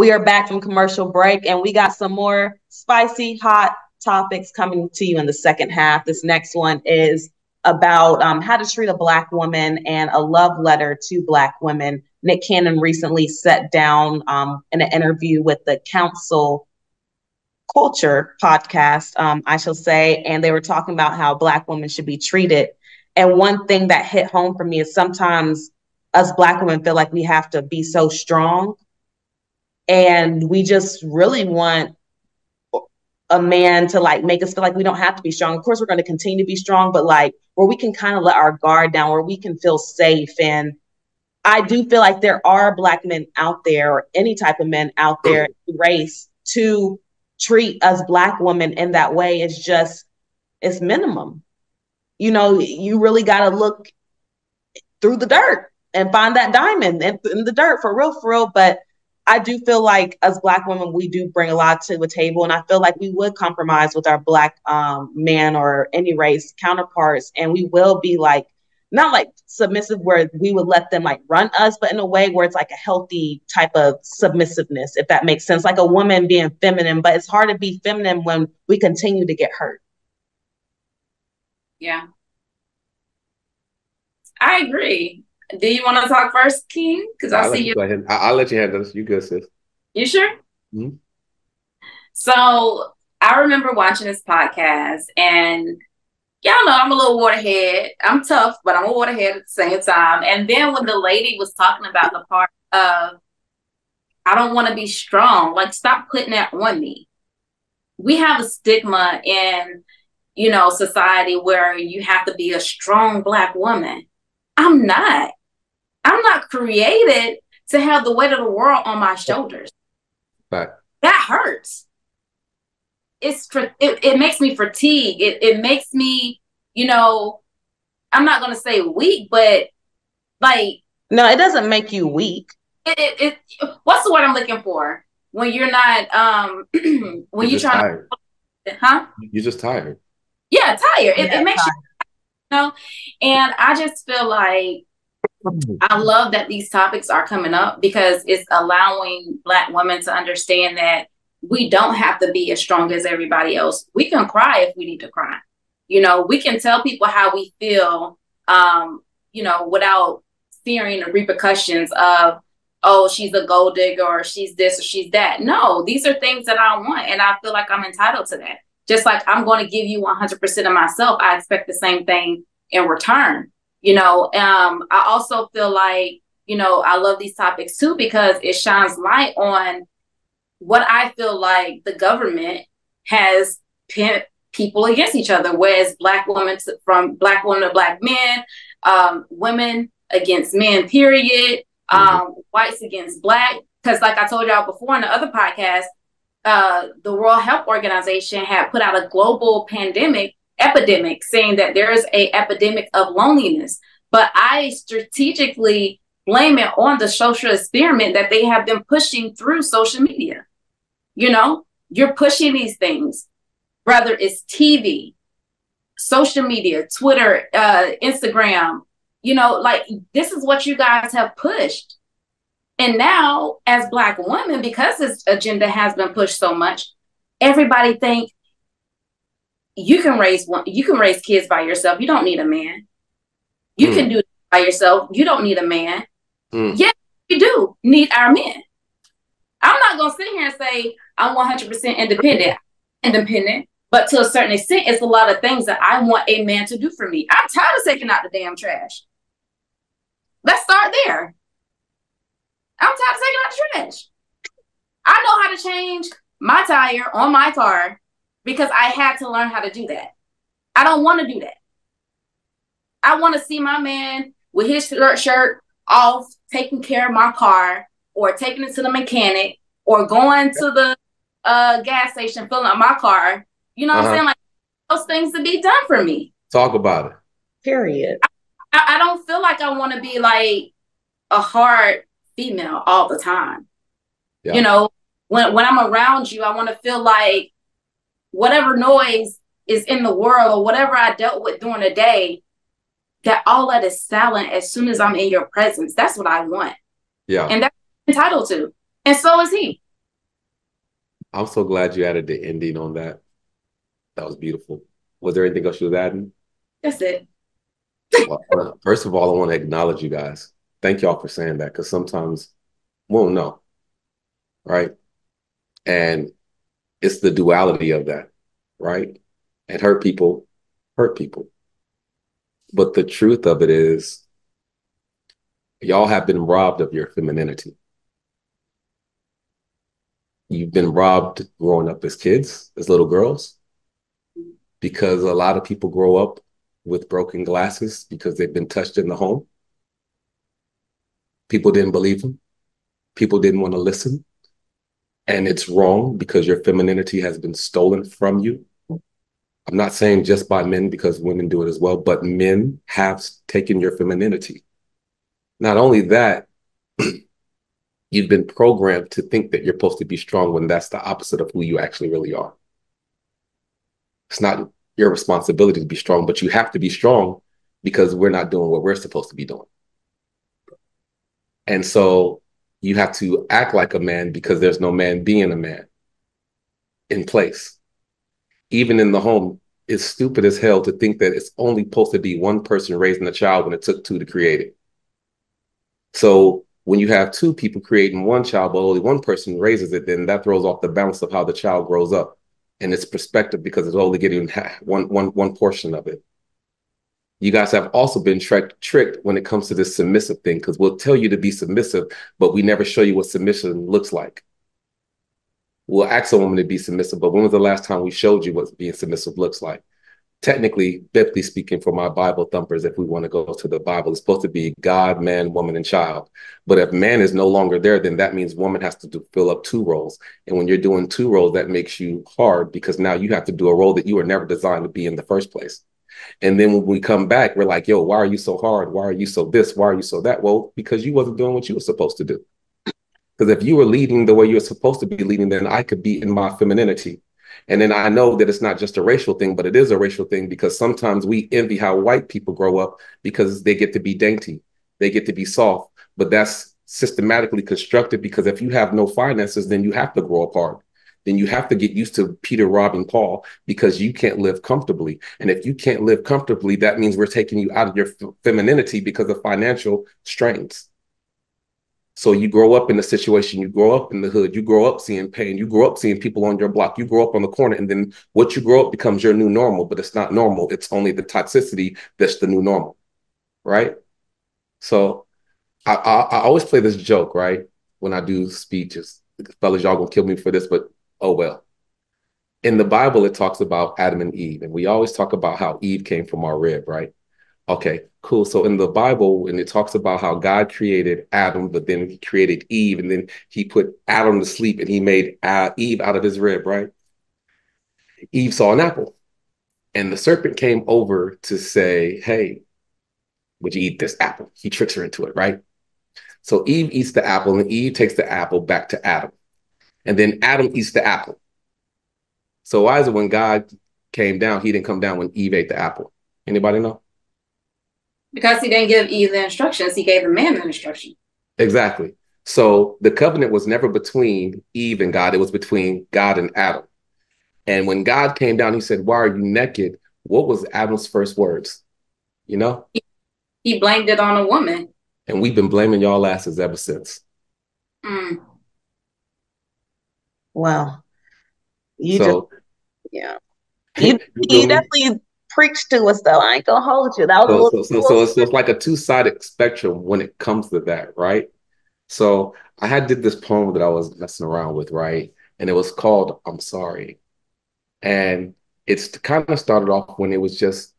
We are back from commercial break, and we got some more spicy, hot topics coming to you in the second half. This next one is about how to treat a Black woman and a love letter to Black women. Nick Cannon recently sat down in an interview with the Council Culture podcast, I shall say, and they were talking about how Black women should be treated. And one thing that hit home for me is sometimes us Black women feel like we have to be so strong, and we just really want a man to like make us feel like we don't have to be strong. Of course, we're going to continue to be strong, but like where we can kind of let our guard down, where we can feel safe. And I do feel like there are Black men out there, or any type of men out there, race, to treat us Black women in that way is just, it's minimum. You know, you really got to look through the dirt and find that diamond in the dirt, for real. But I do feel like as Black women, we do bring a lot to the table. And I feel like we would compromise with our Black man or any race counterparts. And we will be like, not like submissive where we would let them like run us, but in a way where it's like a healthy type of submissiveness, if that makes sense. Like a woman being feminine, but it's hard to be feminine when we continue to get hurt. Yeah. I agree. Do you want to talk first, King? Because I see you. Go ahead. I'll let you handle this. You good, sis. You sure? Mm-hmm. So I remember watching this podcast, and y'all know I'm a little waterhead. I'm tough, but I'm a waterhead at the same time. And then when the lady was talking about the part of, I don't want to be strong, like stop putting that on me. We have a stigma in, you know, society where you have to be a strong Black woman. I'm not created to have the weight of the world on my shoulders. Right. That hurts. It makes me fatigue. It makes me, you know, I'm not going to say weak, but like. No, it doesn't make you weak. What's the word I'm looking for? When you're not, when you're trying tired. To, huh? You're just tired. Yeah, tired. It makes you, you know, and I just feel like I love that these topics are coming up because it's allowing Black women to understand that we don't have to be as strong as everybody else. We can cry if we need to cry. You know, we can tell people how we feel, you know, without fearing the repercussions of, oh, she's a gold digger or she's this or she's that. No, these are things that I want. And I feel like I'm entitled to that. Just like I'm going to give you 100% of myself, I expect the same thing in return. You know, I also feel like, you know, I love these topics too, because it shines light on what I feel like the government has pit people against each other, whereas Black women from Black women to Black men, women against men, period, whites against Black. Because like I told y'all before in the other podcast, the World Health Organization had put out a global epidemic saying that there is a epidemic of loneliness. But I strategically blame it on the social experiment that they have been pushing through social media. You know, you're pushing these things, whether it's TV, social media, Twitter, Instagram, you know, like this is what you guys have pushed. And now as Black women, because this agenda has been pushed so much, everybody think you can raise kids by yourself. You don't need a man. You can do it by yourself. You don't need a man. Yes, you do need our men. I'm not going to sit here and say I'm 100% independent, but to a certain extent, it's a lot of things that I want a man to do for me. I'm tired of taking out the damn trash. Let's start there. I'm tired of taking out the trash. I know how to change my tire on my car because I had to learn how to do that. I don't want to do that. I want to see my man with his shirt off, taking care of my car, or taking it to the mechanic, or going to the gas station, filling up my car. You know what I'm saying? Like those things to be done for me. Talk about it. Period. I don't feel like I want to be like a hard female all the time. Yeah. You know, when I'm around you, I want to feel like whatever noise is in the world or whatever I dealt with during the day, that all that is silent as soon as I'm in your presence. That's what I want. Yeah. And that's what I'm entitled to. And so is he. I'm so glad you added the ending on that. That was beautiful. Was there anything else you was adding? That's it. Well, first of all, I want to acknowledge you guys. Thank y'all for saying that because sometimes we won't know, right? And it's the duality of that, right? And hurt people hurt people. But the truth of it is, y'all have been robbed of your femininity. You've been robbed growing up as kids, as little girls, because a lot of people grow up with broken glasses because they've been touched in the home. People didn't believe them. People didn't want to listen. And it's wrong because your femininity has been stolen from you. I'm not saying just by men because women do it as well, but men have taken your femininity. Not only that, you've been programmed to think that you're supposed to be strong when that's the opposite of who you actually really are. It's not your responsibility to be strong, but you have to be strong because we're not doing what we're supposed to be doing. And so you have to act like a man because there's no man being a man in place. Even in the home, it's stupid as hell to think that it's only supposed to be one person raising a child when it took two to create it. So when you have two people creating one child, but only one person raises it, then that throws off the balance of how the child grows up and its perspective because it's only getting one portion of it. You guys have also been tricked when it comes to this submissive thing because we'll tell you to be submissive, but we never show you what submission looks like. We'll ask a woman to be submissive, but when was the last time we showed you what being submissive looks like? Technically, biblically speaking, for my Bible thumpers, if we want to go to the Bible, it's supposed to be God, man, woman, and child. But if man is no longer there, then that means woman has to fill up two roles. And when you're doing two roles, that makes you hard because now you have to do a role that you were never designed to be in the first place. And then when we come back, we're like, yo, why are you so hard? Why are you so this? Why are you so that? Well, because you wasn't doing what you were supposed to do. Because if you were leading the way you were supposed to be leading, then I could be in my femininity. And then I know that it's not just a racial thing, but it is a racial thing because sometimes we envy how white people grow up because they get to be dainty, they get to be soft. But that's systematically constructed because if you have no finances, then you have to grow apart. Then you have to get used to Peter robbing Paul because you can't live comfortably. And if you can't live comfortably, that means we're taking you out of your femininity because of financial strains. So you grow up in a situation, you grow up in the hood, you grow up seeing pain, you grow up seeing people on your block, you grow up on the corner, and then what you grow up becomes your new normal, but it's not normal. It's only the toxicity that's the new normal, right? So I always play this joke, right? When I do speeches, fellas, y'all gonna kill me for this, but oh well. In the Bible, it talks about Adam and Eve, and we always talk about how Eve came from our rib, right? Okay, cool. So in the Bible, when it talks about how God created Adam, but then he created Eve, and then he put Adam to sleep and he made Eve out of his rib, right? Eve saw an apple and the serpent came over to say, hey, would you eat this apple? He tricks her into it, right? So Eve eats the apple and Eve takes the apple back to Adam. And then Adam eats the apple. So why is it when God came down, he didn't come down when Eve ate the apple? Anybody know? Because he didn't give Eve the instructions, he gave the man the instruction. Exactly. So the covenant was never between Eve and God. It was between God and Adam. And when God came down, he said, why are you naked? What was Adam's first words? You know? He blamed it on a woman. And we've been blaming y'all asses ever since. Wow. You so, just, yeah. You definitely preached to us, though. I ain't gonna hold you. That was so it's like a two-sided spectrum when it comes to that, right? So I did this poem that I was messing around with, right? And it was called I'm Sorry. And it's kind of started off when it was just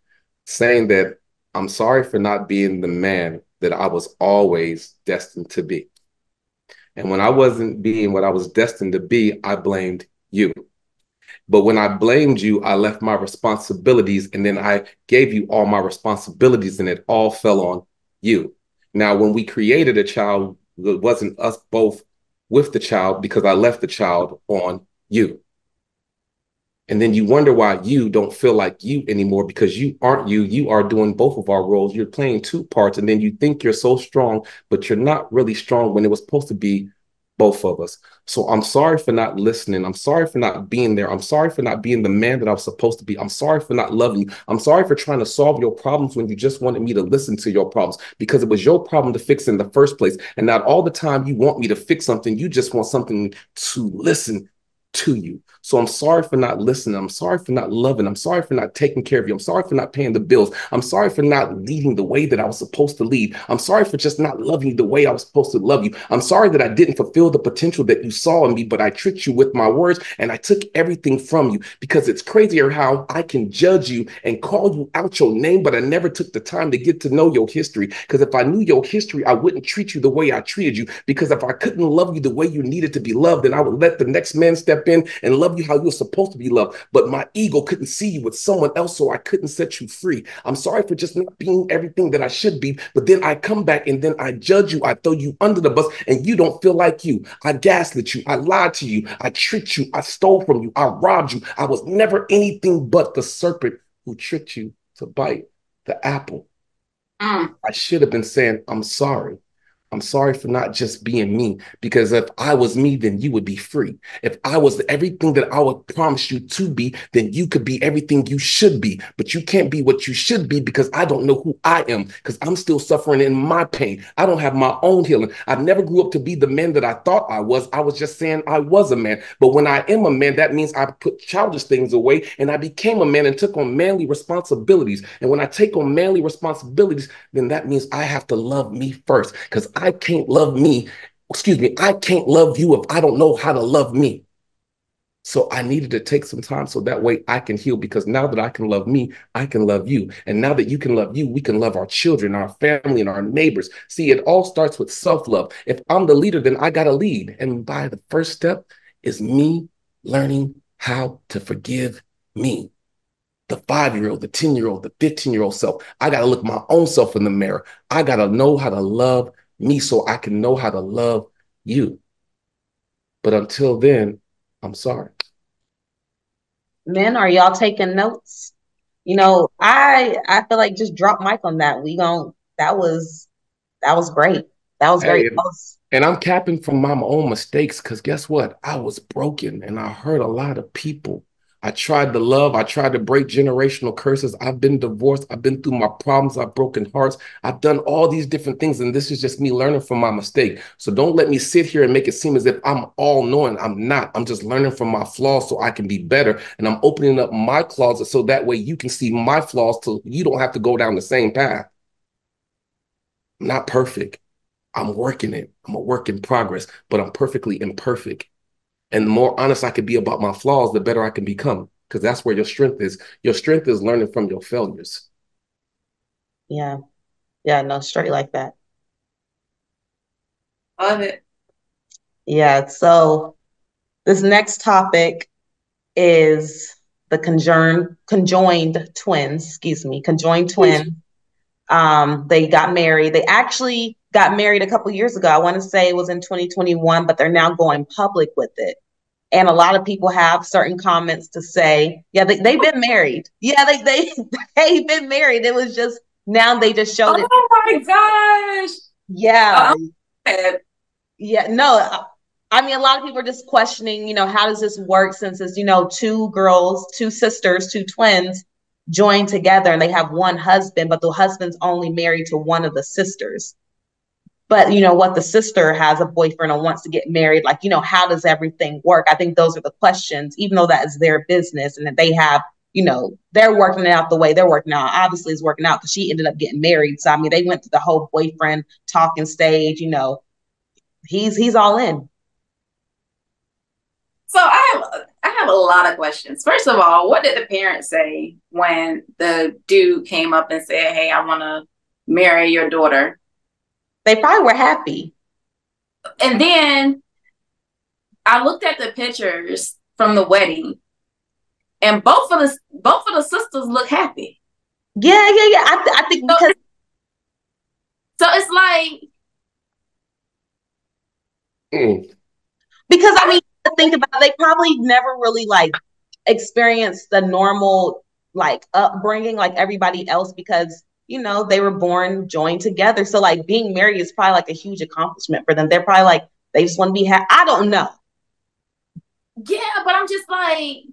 saying that I'm sorry for not being the man that I was always destined to be. And when I wasn't being what I was destined to be, I blamed you. But when I blamed you, I left my responsibilities and then I gave you all my responsibilities and it all fell on you. Now, when we created a child, it wasn't us both with the child because I left the child on you. And then you wonder why you don't feel like you anymore because you aren't you. You are doing both of our roles. You're playing two parts and then you think you're so strong, but you're not really strong when it was supposed to be both of us. So I'm sorry for not listening. I'm sorry for not being there. I'm sorry for not being the man that I was supposed to be. I'm sorry for not loving you. I'm sorry for trying to solve your problems when you just wanted me to listen to your problems, because it was your problem to fix in the first place. And not all the time you want me to fix something, you just want something to listen to you. So I'm sorry for not listening. I'm sorry for not loving. I'm sorry for not taking care of you. I'm sorry for not paying the bills. I'm sorry for not leading the way that I was supposed to lead. I'm sorry for just not loving you the way I was supposed to love you. I'm sorry that I didn't fulfill the potential that you saw in me, but I tricked you with my words and I took everything from you, because it's crazier how I can judge you and call you out your name, but I never took the time to get to know your history. Because if I knew your history, I wouldn't treat you the way I treated you. Because if I couldn't love you the way you needed to be loved, then I would let the next man step in and love you how you're supposed to be loved. But my ego couldn't see you with someone else, so I couldn't set you free. I'm sorry for just not being everything that I should be, but then I come back and then I judge you. I throw you under the bus and you don't feel like you. I gaslit you. I lied to you. I tricked you. I stole from you. I robbed you. I was never anything but the serpent who tricked you to bite the apple. I should have been saying, I'm sorry. I'm sorry for not just being me, because if I was me, then you would be free. If I was everything that I would promise you to be, then you could be everything you should be. But you can't be what you should be, because I don't know who I am, because I'm still suffering in my pain. I don't have my own healing. I never grew up to be the man that I thought I was. I was just saying I was a man. But when I am a man, that means I put childish things away and I became a man and took on manly responsibilities. And when I take on manly responsibilities, then that means I have to love me first, because I can't love me. I can't love you if I don't know how to love me. So I needed to take some time so that way I can heal, because now that I can love me, I can love you. And now that you can love you, we can love our children, our family, and our neighbors. See, it all starts with self-love. If I'm the leader, then I got to lead. And by the first step is me learning how to forgive me. The 5-year-old, the 10-year-old, the 15-year-old self. I got to look my own self in the mirror. I got to know how to love me so I can know how to love you. But until then, I'm sorry. Men, are y'all taking notes? You know, I feel like just drop mic on that. That was great. That was great. Hey, and I'm capping from my own mistakes, because guess what? I was broken and I hurt a lot of people. I tried to love. I tried to break generational curses. I've been divorced. I've been through my problems. I've broken hearts. I've done all these different things. And this is just me learning from my mistake. So don't let me sit here and make it seem as if I'm all knowing. I'm not. I'm just learning from my flaws so I can be better. And I'm opening up my closet so that way you can see my flaws so you don't have to go down the same path. I'm not perfect. I'm working it. I'm a work in progress, but I'm perfectly imperfect. And the more honest I can be about my flaws, the better I can become, because that's where your strength is. Your strength is learning from your failures. Yeah. Yeah, no, straight like that. Love it. Yeah. So this next topic is the conjoined twins. They got married. They actually got married a couple years ago. I want to say it was in 2021, but they're now going public with it. And a lot of people have certain comments to say, yeah, they've been married. Yeah, they've been married. It was just, now they just showed it. Oh my gosh. Yeah. Yeah, no, I mean, a lot of people are just questioning, you know, how does this work, since it's, you know, two girls, two sisters, two twins joined together and they have one husband, but the husband's only married to one of the sisters. But, you know, what the sister has a boyfriend and wants to get married, like, you know, how does everything work? I think those are the questions, even though that is their business and that they have, you know, they're working it out the way they're working out. Obviously, it's working out because she ended up getting married. So, I mean, they went through the whole boyfriend talking stage, you know, he's all in. So I have a lot of questions. First of all, what did the parents say when the dude came up and said, "Hey, I want to marry your daughter"? They probably were happy. And then I looked at the pictures from the wedding, and both of the sisters look happy. Yeah. I think because so it's like because I mean, think about it, they probably never really like experienced the normal like upbringing like everybody else, because you know they were born joined together. So like being married is probably like a huge accomplishment for them. They're probably like, They just want to be happy. I don't know. Yeah, but I'm just like,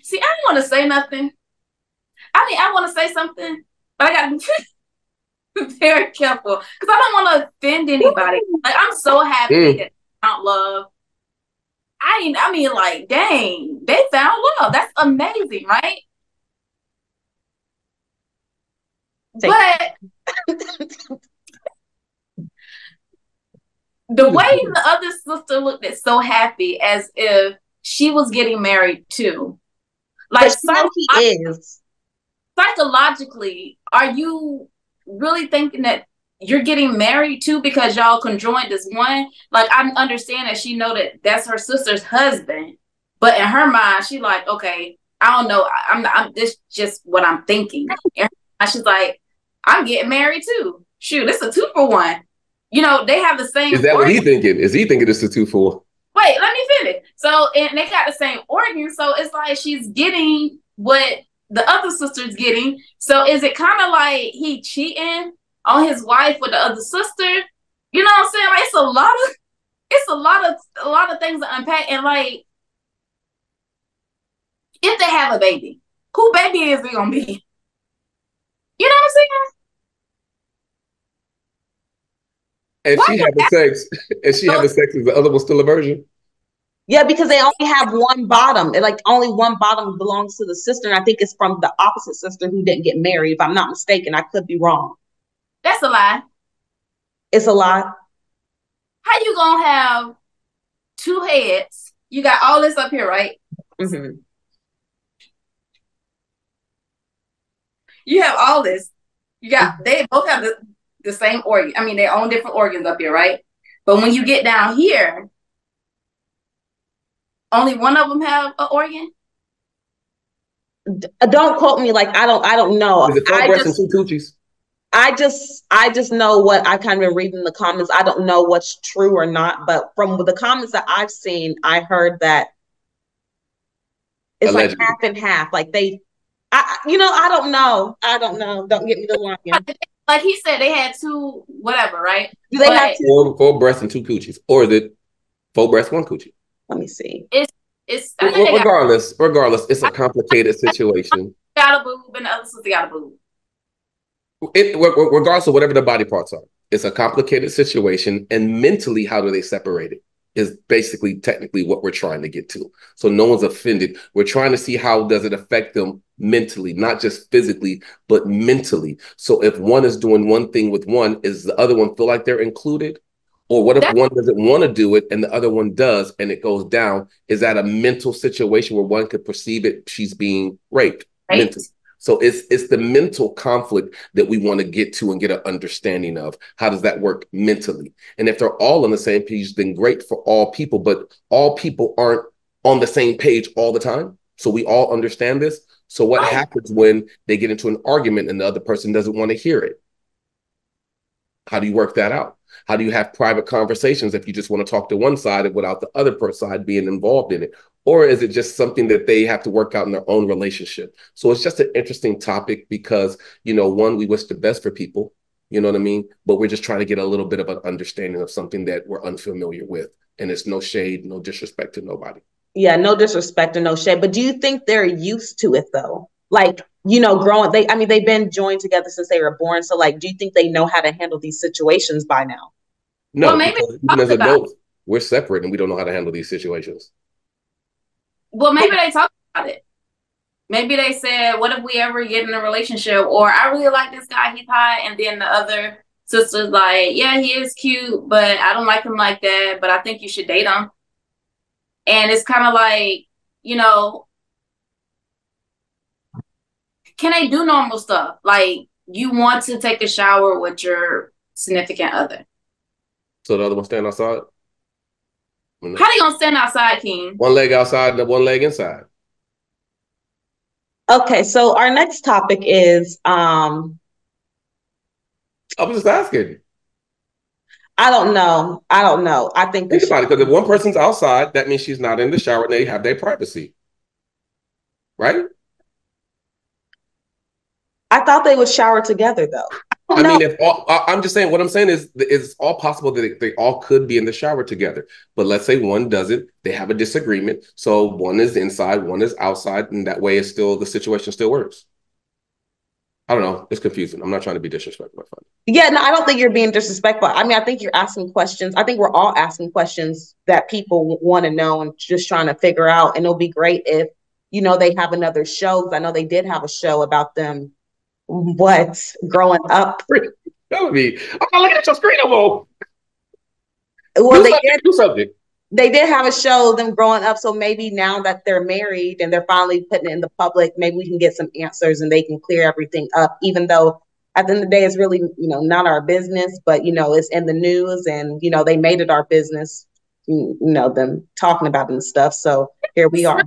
see, I don't want to say nothing. I mean, I want to say something, but I got to be very careful because I don't want to offend anybody. Like, I'm so happy that I found love. I mean, like, dang, they found love. That's amazing, right? But the way the other sister looked at so happy as if she was getting married too. Like, psychologically, are you really thinking that you're getting married too because y'all conjoined as one? Like, I understand that she know that that's her sister's husband, but in her mind, she like, okay, I don't know, I'm this just what I'm thinking. And she's like, I'm getting married too. Shoot, it's a 2-for-1. You know, they have the same. Is that what he's thinking? Is he thinking it's a 2-for? Wait, let me finish. So, and they got the same organ, so it's like she's getting what the other sister's getting. So is it kind of like he cheating on his wife with the other sister? You know what I'm saying? Like, it's a lot of things to unpack. And like, if they have a baby, who baby is it gonna be? You know what I'm saying? And she having sex, is the other one still a virgin? Yeah, because they only have one bottom. And like only one bottom belongs to the sister. And I think it's from the opposite sister who didn't get married. If I'm not mistaken, I could be wrong. That's a lie. It's a lie. How you gonna have 2 heads? You got all this up here, right? Mm-hmm. You have all this. You got, they both have the same organ. I mean, they own different organs up here, right? But when you get down here, only one of them have an organ. Don't quote me. Like I don't know. Is it 4 breasts and 2 coochies? I just know what I kind of read in the comments. I don't know what's true or not, but from the comments that I've seen, I heard that it's allegedly. Like half and half. Like I don't know. Don't get me to lying. Like he said, they had 2, whatever, right? Do they have 2? 4 breasts and 2 coochies, or is it 4 breasts, 1 coochie? Let me see. It's regardless, it's a complicated situation. Got a boob, and the other sister got a boob. Regardless of whatever the body parts are, it's a complicated situation, and mentally, how do they separate it? Is basically technically what we're trying to get to. So no one's offended. We're trying to see how does it affect them mentally, not just physically, but mentally. So if one is doing one thing with one, is the other one feel like they're included? Or what if one doesn't want to do it and the other one does and it goes down? Is that a mental situation where one could perceive it, she's being raped mentally? So it's the mental conflict that we want to get to and get an understanding of. How does that work mentally? And if they're all on the same page, then great for all people, but all people aren't on the same page all the time. So we all understand this. So what happens when they get into an argument and the other person doesn't want to hear it? How do you work that out? How do you have private conversations if you just want to talk to one side without the other side being involved in it? Or is it just something that they have to work out in their own relationship? So it's just an interesting topic because, one, we wish the best for people, you know what I mean? But we're just trying to get a little bit of an understanding of something that we're unfamiliar with. And it's no shade, no disrespect to nobody. Yeah, no disrespect or no shade. But do you think they're used to it though? Like, growing, they've been joined together since they were born. So like, do you think they know how to handle these situations by now? No, well, maybe even as adults, we're separate and we don't know how to handle these situations. Well, maybe they talked about it. Maybe they said, what if we ever get in a relationship? Or I really like this guy, he's hot. And then the other sister's like, yeah, he is cute, but I don't like him like that. But I think you should date him. And it's kind of like, can they do normal stuff? Like, you want to take a shower with your significant other. So the other one stand outside? How they gonna stand outside, King? One leg outside and one leg inside. Okay, so our next topic is I was just asking. I don't know. I think about it, because if one person's outside, that means she's not in the shower and they have their privacy. Right? I thought they would shower together though. I mean, if all, I'm just saying, what I'm saying is it's all possible that they all could be in the shower together. But let's say one doesn't, they have a disagreement. So one is inside, one is outside, and that way it's still, the situation still works. I don't know. It's confusing. I'm not trying to be disrespectful. Yeah, no, I don't think you're being disrespectful. I mean, I think you're asking questions. I think we're all asking questions that people want to know and just trying to figure out. And it'll be great if, you know, they have another show. 'Cause I know they did have a show about them, growing up. That would be, I'm not looking at your screen no more. Well, New subject. They did have a show, them growing up. So maybe now that they're married and they're finally putting it in the public, maybe we can get some answers and they can clear everything up, even though at the end of the day, it's really, you know, not our business, but, you know, it's in the news and, you know, they made it our business, you know, them talking about it and stuff. So here we are.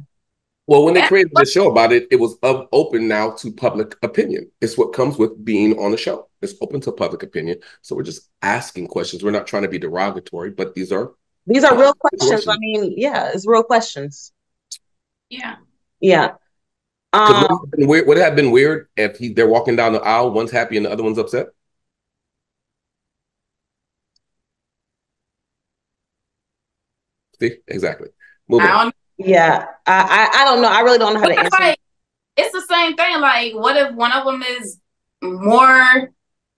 Well, when they created the show about it, it was open now to public opinion. It's what comes with being on the show. It's open to public opinion. So we're just asking questions. We're not trying to be derogatory, but these are real questions. I mean, yeah, it's real questions. Yeah. Yeah. Would it have been weird if they're walking down the aisle, one's happy and the other one's upset? See, exactly. Moving on. Yeah, I don't know. I really don't know how to answer. Like, it's the same thing. Like, what if one of them is more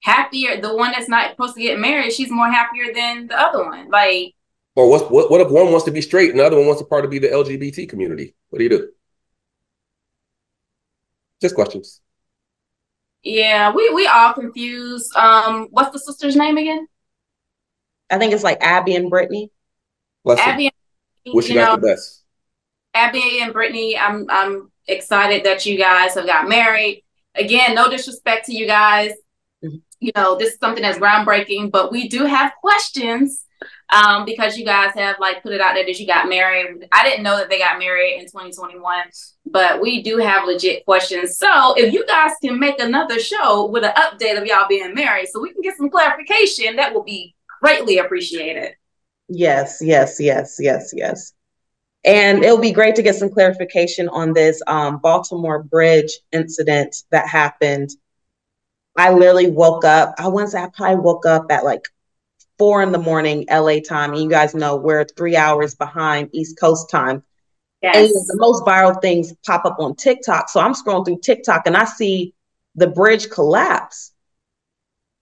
happier? The one that's not supposed to get married, she's more happier than the other one. Like, or what if one wants to be straight and the other one wants to be the LGBT community? What do you do? Just questions. Yeah, we all confused. What's the sister's name again? I think it's like Abby and Brittany. Abby and wish you guys the best. Abby and Brittany, I'm excited that you guys have got married. Again, no disrespect to you guys. Mm-hmm. You know, this is something that's groundbreaking, but we do have questions because you guys have like put it out there that you got married. I didn't know that they got married in 2021, but we do have legit questions. So if you guys can make another show with an update of y'all being married so we can get some clarification, that will be greatly appreciated. Yes. And it'll be great to get some clarification on this Baltimore bridge incident that happened. I literally woke up. I probably woke up at like 4 a.m. LA time. And you guys know we're 3 hours behind East Coast time. Yes. And the most viral things pop up on TikTok. So I'm scrolling through TikTok and I see the bridge collapse.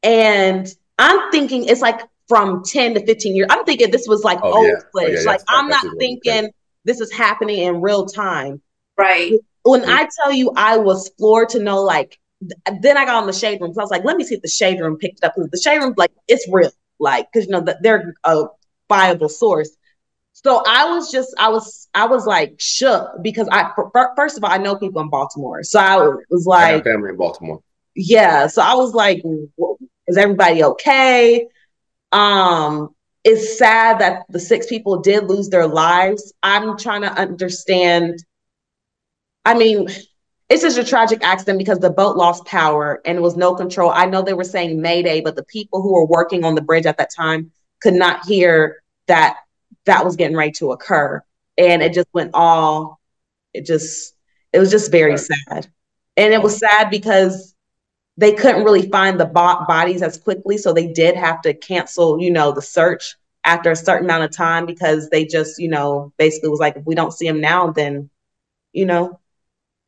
And I'm thinking it's like from 10 to 15 years. I'm thinking this was like old footage. Like I'm not thinking this is happening in real time. Right. When I tell you I was floored to know, like, then I got on the shade room. So I was like, let me see if the shade room picked it up. Because the shade room, like, it's real. Like, because, you know, they're a viable source. So I was like shook because first of all, I know people in Baltimore. So I was like, I have family in Baltimore. Yeah. So I was like, is everybody okay? It's sad that the 6 people did lose their lives. I'm trying to understand. I mean, it's just a tragic accident because the boat lost power and it was no control. I know they were saying Mayday, but the people who were working on the bridge at that time could not hear that was getting ready to occur. And it just went it was just very sad. And it was sad because they couldn't really find the bodies as quickly. So they did have to cancel, you know, the search after a certain amount of time because they just, you know, basically was like, if we don't see them now, then, you know,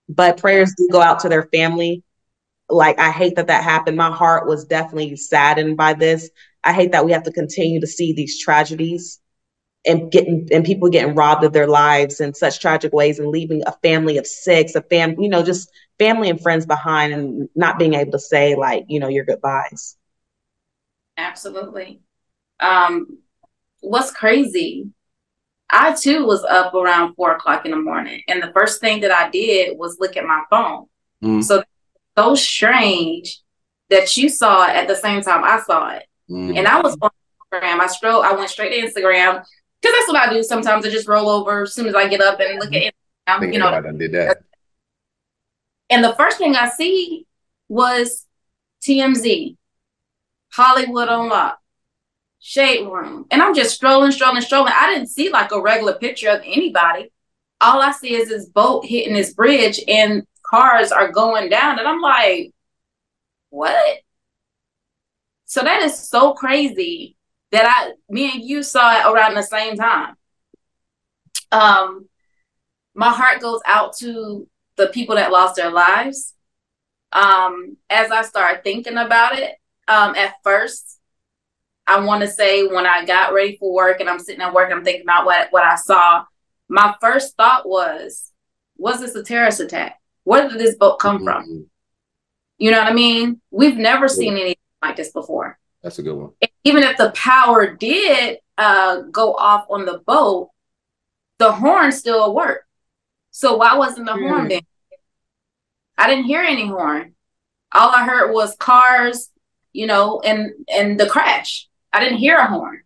but prayers do go out to their family. Like, I hate that happened. My heart was definitely saddened by this. I hate that we have to continue to see these tragedies and people getting robbed of their lives in such tragic ways and leaving a family of 6, you know, just family and friends behind and not being able to say, like, you know, your goodbyes. Absolutely. What's crazy, I too was up around 4 o'clock in the morning. And the first thing that I did was look at my phone. So strange that you saw it at the same time I saw it. And I was on Instagram. I went straight to Instagram because that's what I do. Sometimes I just roll over as soon as I get up and look at Instagram. You know, I did that. And the first thing I see was TMZ, Hollywood on Lock, Shade Room. And I'm just strolling. I didn't see like a regular picture of anybody. All I see is this boat hitting this bridge and cars are going down. And I'm like, what? So that is so crazy that me and you saw it around the same time. My heart goes out to the people that lost their lives. As I started thinking about it, at first, I want to say when I got ready for work and I'm sitting at work, I'm thinking about what I saw. My first thought was this a terrorist attack? Where did this boat come from? You know what I mean? We've never seen anything like this before. That's a good one. Even if the power did go off on the boat, the horn still worked. So why wasn't the horn there? I didn't hear any horn. All I heard was cars, you know, and the crash. I didn't hear a horn.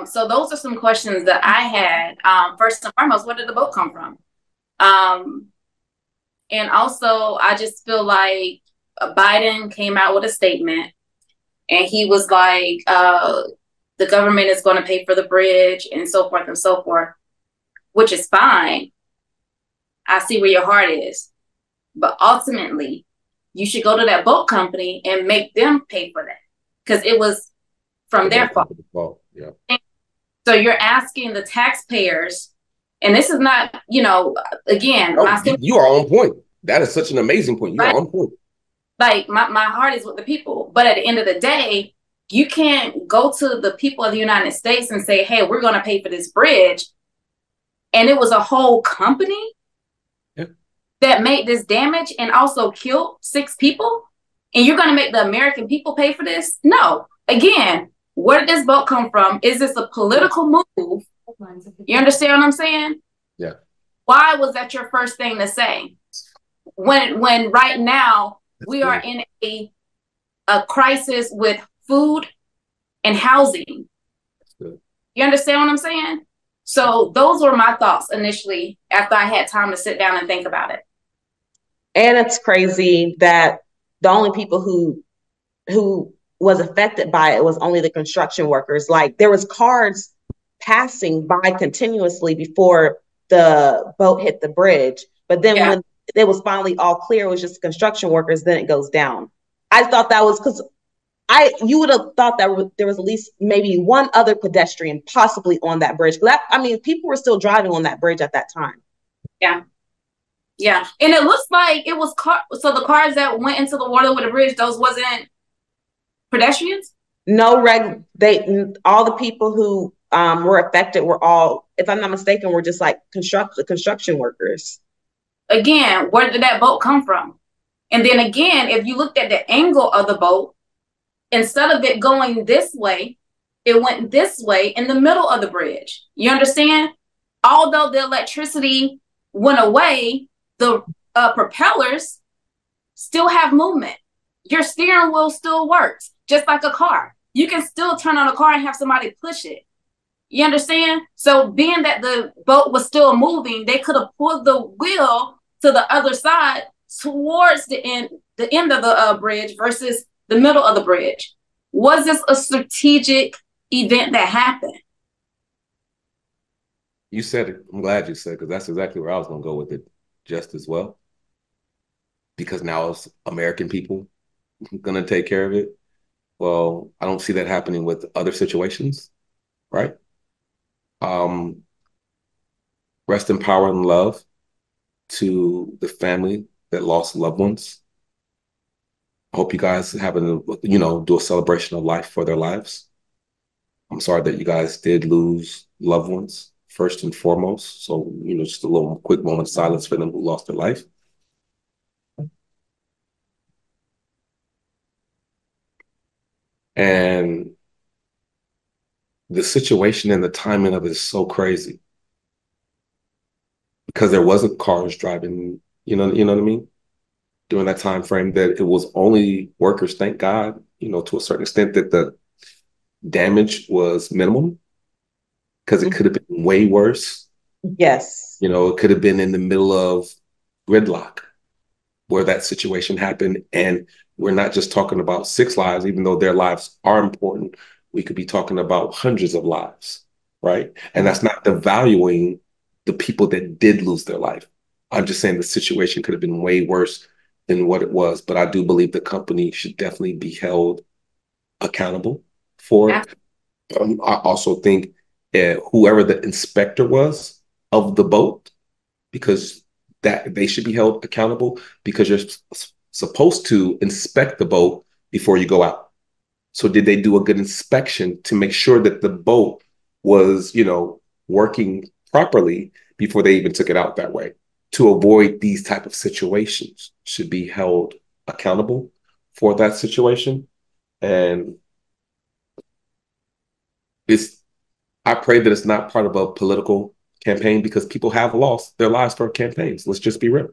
So those are some questions that I had. First and foremost, where did the boat come from? And also, I just feel like Biden came out with a statement, and he was like, the government is going to pay for the bridge and so forth, which is fine. I see where your heart is. But ultimately, you should go to that boat company and make them pay for that, because it was from their fault. Yeah. So you're asking the taxpayers, and this is not, you know, again. You are on point. That is such an amazing point. You are on point. Like, my heart is with the people. But at the end of the day, you can't go to the people of the United States and say, hey, we're going to pay for this bridge. And it was a whole company that made this damage and also killed 6 people. And you're going to make the American people pay for this? No. Again, where did this boat come from? Is this a political move? You understand what I'm saying? Yeah. Why was that your first thing to say? When right now we are in a crisis with food and housing. You understand what I'm saying? So those were my thoughts initially after I had time to sit down and think about it. And it's crazy that the only people who was affected by it was only the construction workers. Like, there was cars passing by continuously before the boat hit the bridge. But then when it was finally all clear, it was just construction workers, then it goes down. I thought that was because you would have thought that there was at least maybe one other pedestrian possibly on that bridge. People were still driving on that bridge at that time. Yeah. Yeah. And it looks like it was so the cars that went into the water with the bridge, those wasn't pedestrians? No, all the people who were affected were all, if I'm not mistaken, were just like construction workers. Again, where did that boat come from? And then again, if you looked at the angle of the boat, instead of it going this way, it went this way in the middle of the bridge. You understand? Although the electricity went away, the propellers still have movement. Your steering wheel still works, just like a car. You can still turn on a car and have somebody push it. You understand? So being that the boat was still moving, they could have pulled the wheel to the other side towards the end of the bridge versus the middle of the bridge. Was this a strategic event that happened? You said it. I'm glad you said it, because that's exactly where I was going to go with it just as well. Because now it's American people going to take care of it. Well, I don't see that happening with other situations, right? Rest in power and love to the family that lost loved ones. I hope you guys do a celebration of life for their lives. I'm sorry that you guys did lose loved ones, first and foremost. So, just a little quick moment of silence for them who lost their life. And the situation and the timing of it is so crazy, because there wasn't cars driving, you know what I mean? During that time frame, that it was only workers, thank God, to a certain extent, that the damage was minimum, because it could have been way worse. Yes. It could have been in the middle of gridlock where that situation happened. And we're not just talking about 6 lives, even though their lives are important. We could be talking about hundreds of lives, right? And that's not devaluing the people that did lose their life. I'm just saying the situation could have been way worse than what it was. But I do believe the company should definitely be held accountable for it. I also think whoever the inspector was of the boat, because that they should be held accountable, because you're supposed to inspect the boat before you go out. So did they do a good inspection to make sure that the boat was, working properly before they even took it out that way? To avoid these type of situations, should be held accountable for that situation. And I pray that it's not part of a political campaign, because people have lost their lives for campaigns. Let's just be real.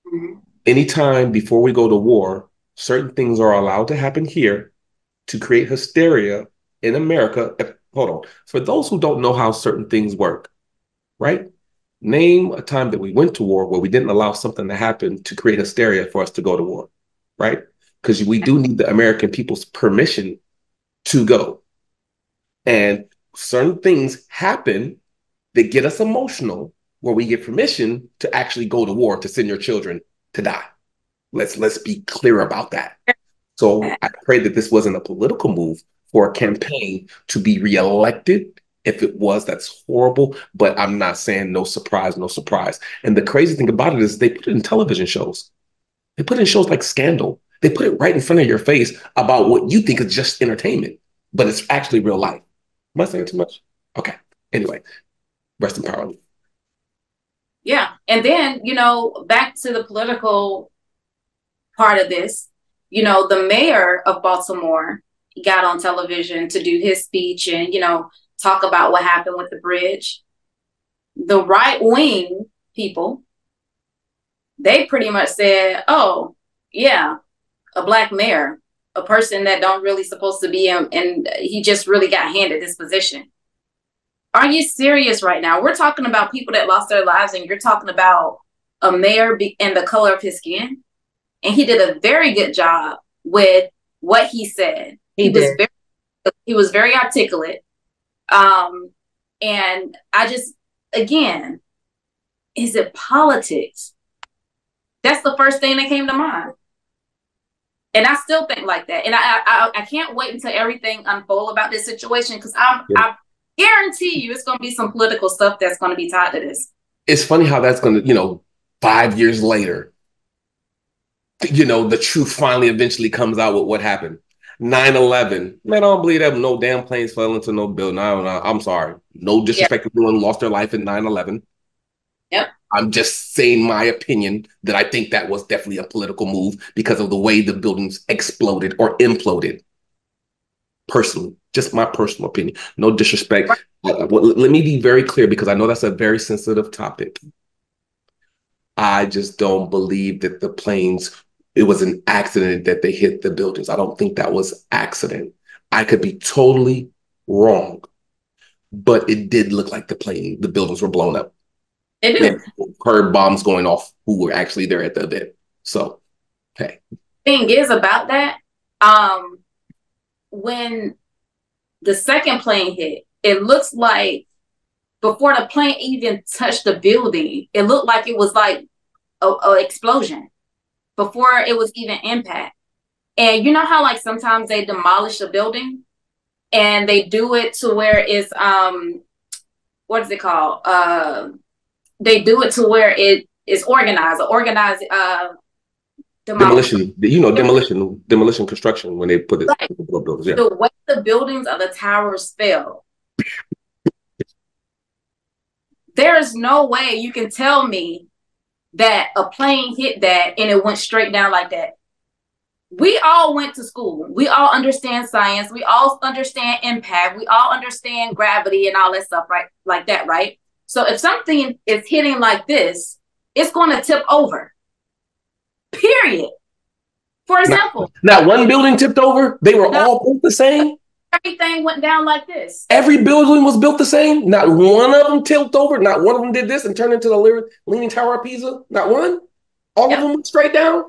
Mm-hmm. Anytime before we go to war, certain things are allowed to happen here to create hysteria in America. Hold on. For those who don't know how certain things work, right? Name a time that we went to war where we didn't allow something to happen to create hysteria for us to go to war, right? Because we do need the American people's permission to go. And certain things happen that get us emotional where we get permission to actually go to war, to send your children to die. Let's be clear about that. So I pray that this wasn't a political move for a campaign to be reelected. If it was, that's horrible. But I'm not saying no surprise, no surprise. And the crazy thing about it is they put it in television shows. They put it in shows like Scandal. They put it right in front of your face about what you think is just entertainment, but it's actually real life. Am I saying too much? Okay. Anyway, rest in power. Yeah. And then, back to the political part of this, the mayor of Baltimore got on television to do his speech and, talk about what happened with the bridge. The right wing people, they pretty much said, oh, yeah, a Black mayor, a person that don't really supposed to be in, and he just really got handed this position. Are you serious right now? We're talking about people that lost their lives, and you're talking about a mayor and the color of his skin. And he did a very good job with what he said. He was very articulate. And I just, again, is it politics? That's the first thing that came to mind. And I still think like that. And I can't wait until everything unfolds about this situation, because I guarantee you it's going to be some political stuff that's going to be tied to this. It's funny how that's going to, 5 years later, the truth finally eventually comes out with what happened. 9/11. Man, I don't believe that no damn planes fell into no building. I'm sorry. No disrespect to anyone lost their life in 9/11. Yep. I'm just saying my opinion that I think that was definitely a political move because of the way the buildings exploded or imploded. Personally, just my personal opinion. No disrespect. Right. Let me be very clear, because I know that's a very sensitive topic. I just don't believe that the planes, it was an accident that they hit the buildings. I don't think that was accident. I could be totally wrong, but it did look like the buildings were blown up. It did. Heard bombs going off who were actually there at the event. So, hey. Thing is about that, when the second plane hit, it looks like before the plane even touched the building, it looked like it was like a explosion before it was even impact. And you know how like sometimes they demolish a building and they do it to where it's what is it called? They do it to where it is organized demolition. Demolition construction, when they put it in the buildings. Yeah. The way the buildings of the towers fell, there is no way you can tell me that a plane hit that and it went straight down like that. We all went to school. We all understand science. We all understand impact. We all understand gravity and all that stuff, right? Like that, right? So if something is hitting like this, it's going to tip over. Period. For example. Not one building tipped over. They were all built the same. Everything went down like this. Every building was built the same. Not one of them tilted over. Not one of them did this and turned into the Leaning Tower of Pisa. Not one. All of them went straight down.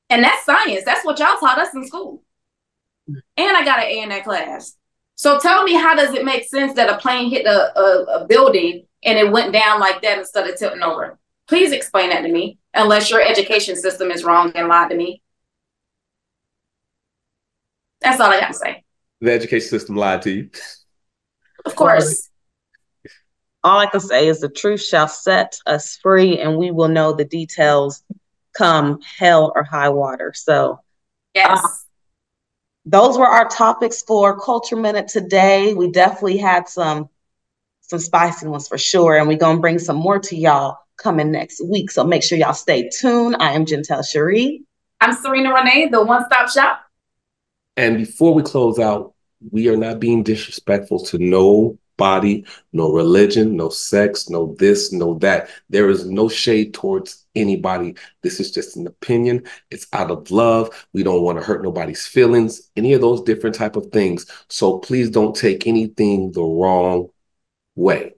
And that's science. That's what y'all taught us in school. And I got an A in that class. So tell me, how does it make sense that a plane hit a building and it went down like that instead of tilting over? Please explain that to me, unless your education system is wrong and lied to me. That's all I got to say. The education system lied to you. Of course. All I can say is the truth shall set us free, and we will know the details come hell or high water. So, yes. Those were our topics for Culture Minute today. We definitely had some spicy ones for sure, and we're going to bring some more to y'all coming next week. So make sure y'all stay tuned. I am Gentel Sharrie. I'm Sarina Renee, the one-stop shop. And before we close out, we are not being disrespectful to nobody, no religion, no sex, no this, no that. There is no shade towards anybody. This is just an opinion. It's out of love. We don't want to hurt nobody's feelings, any of those different type of things. So please don't take anything the wrong way.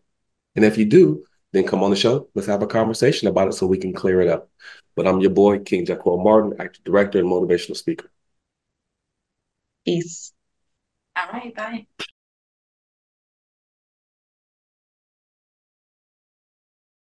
And if you do, then come on the show. Let's have a conversation about it so we can clear it up. But I'm your boy, King Jaquel Martin, actor, director, and motivational speaker. Peace. All right, bye.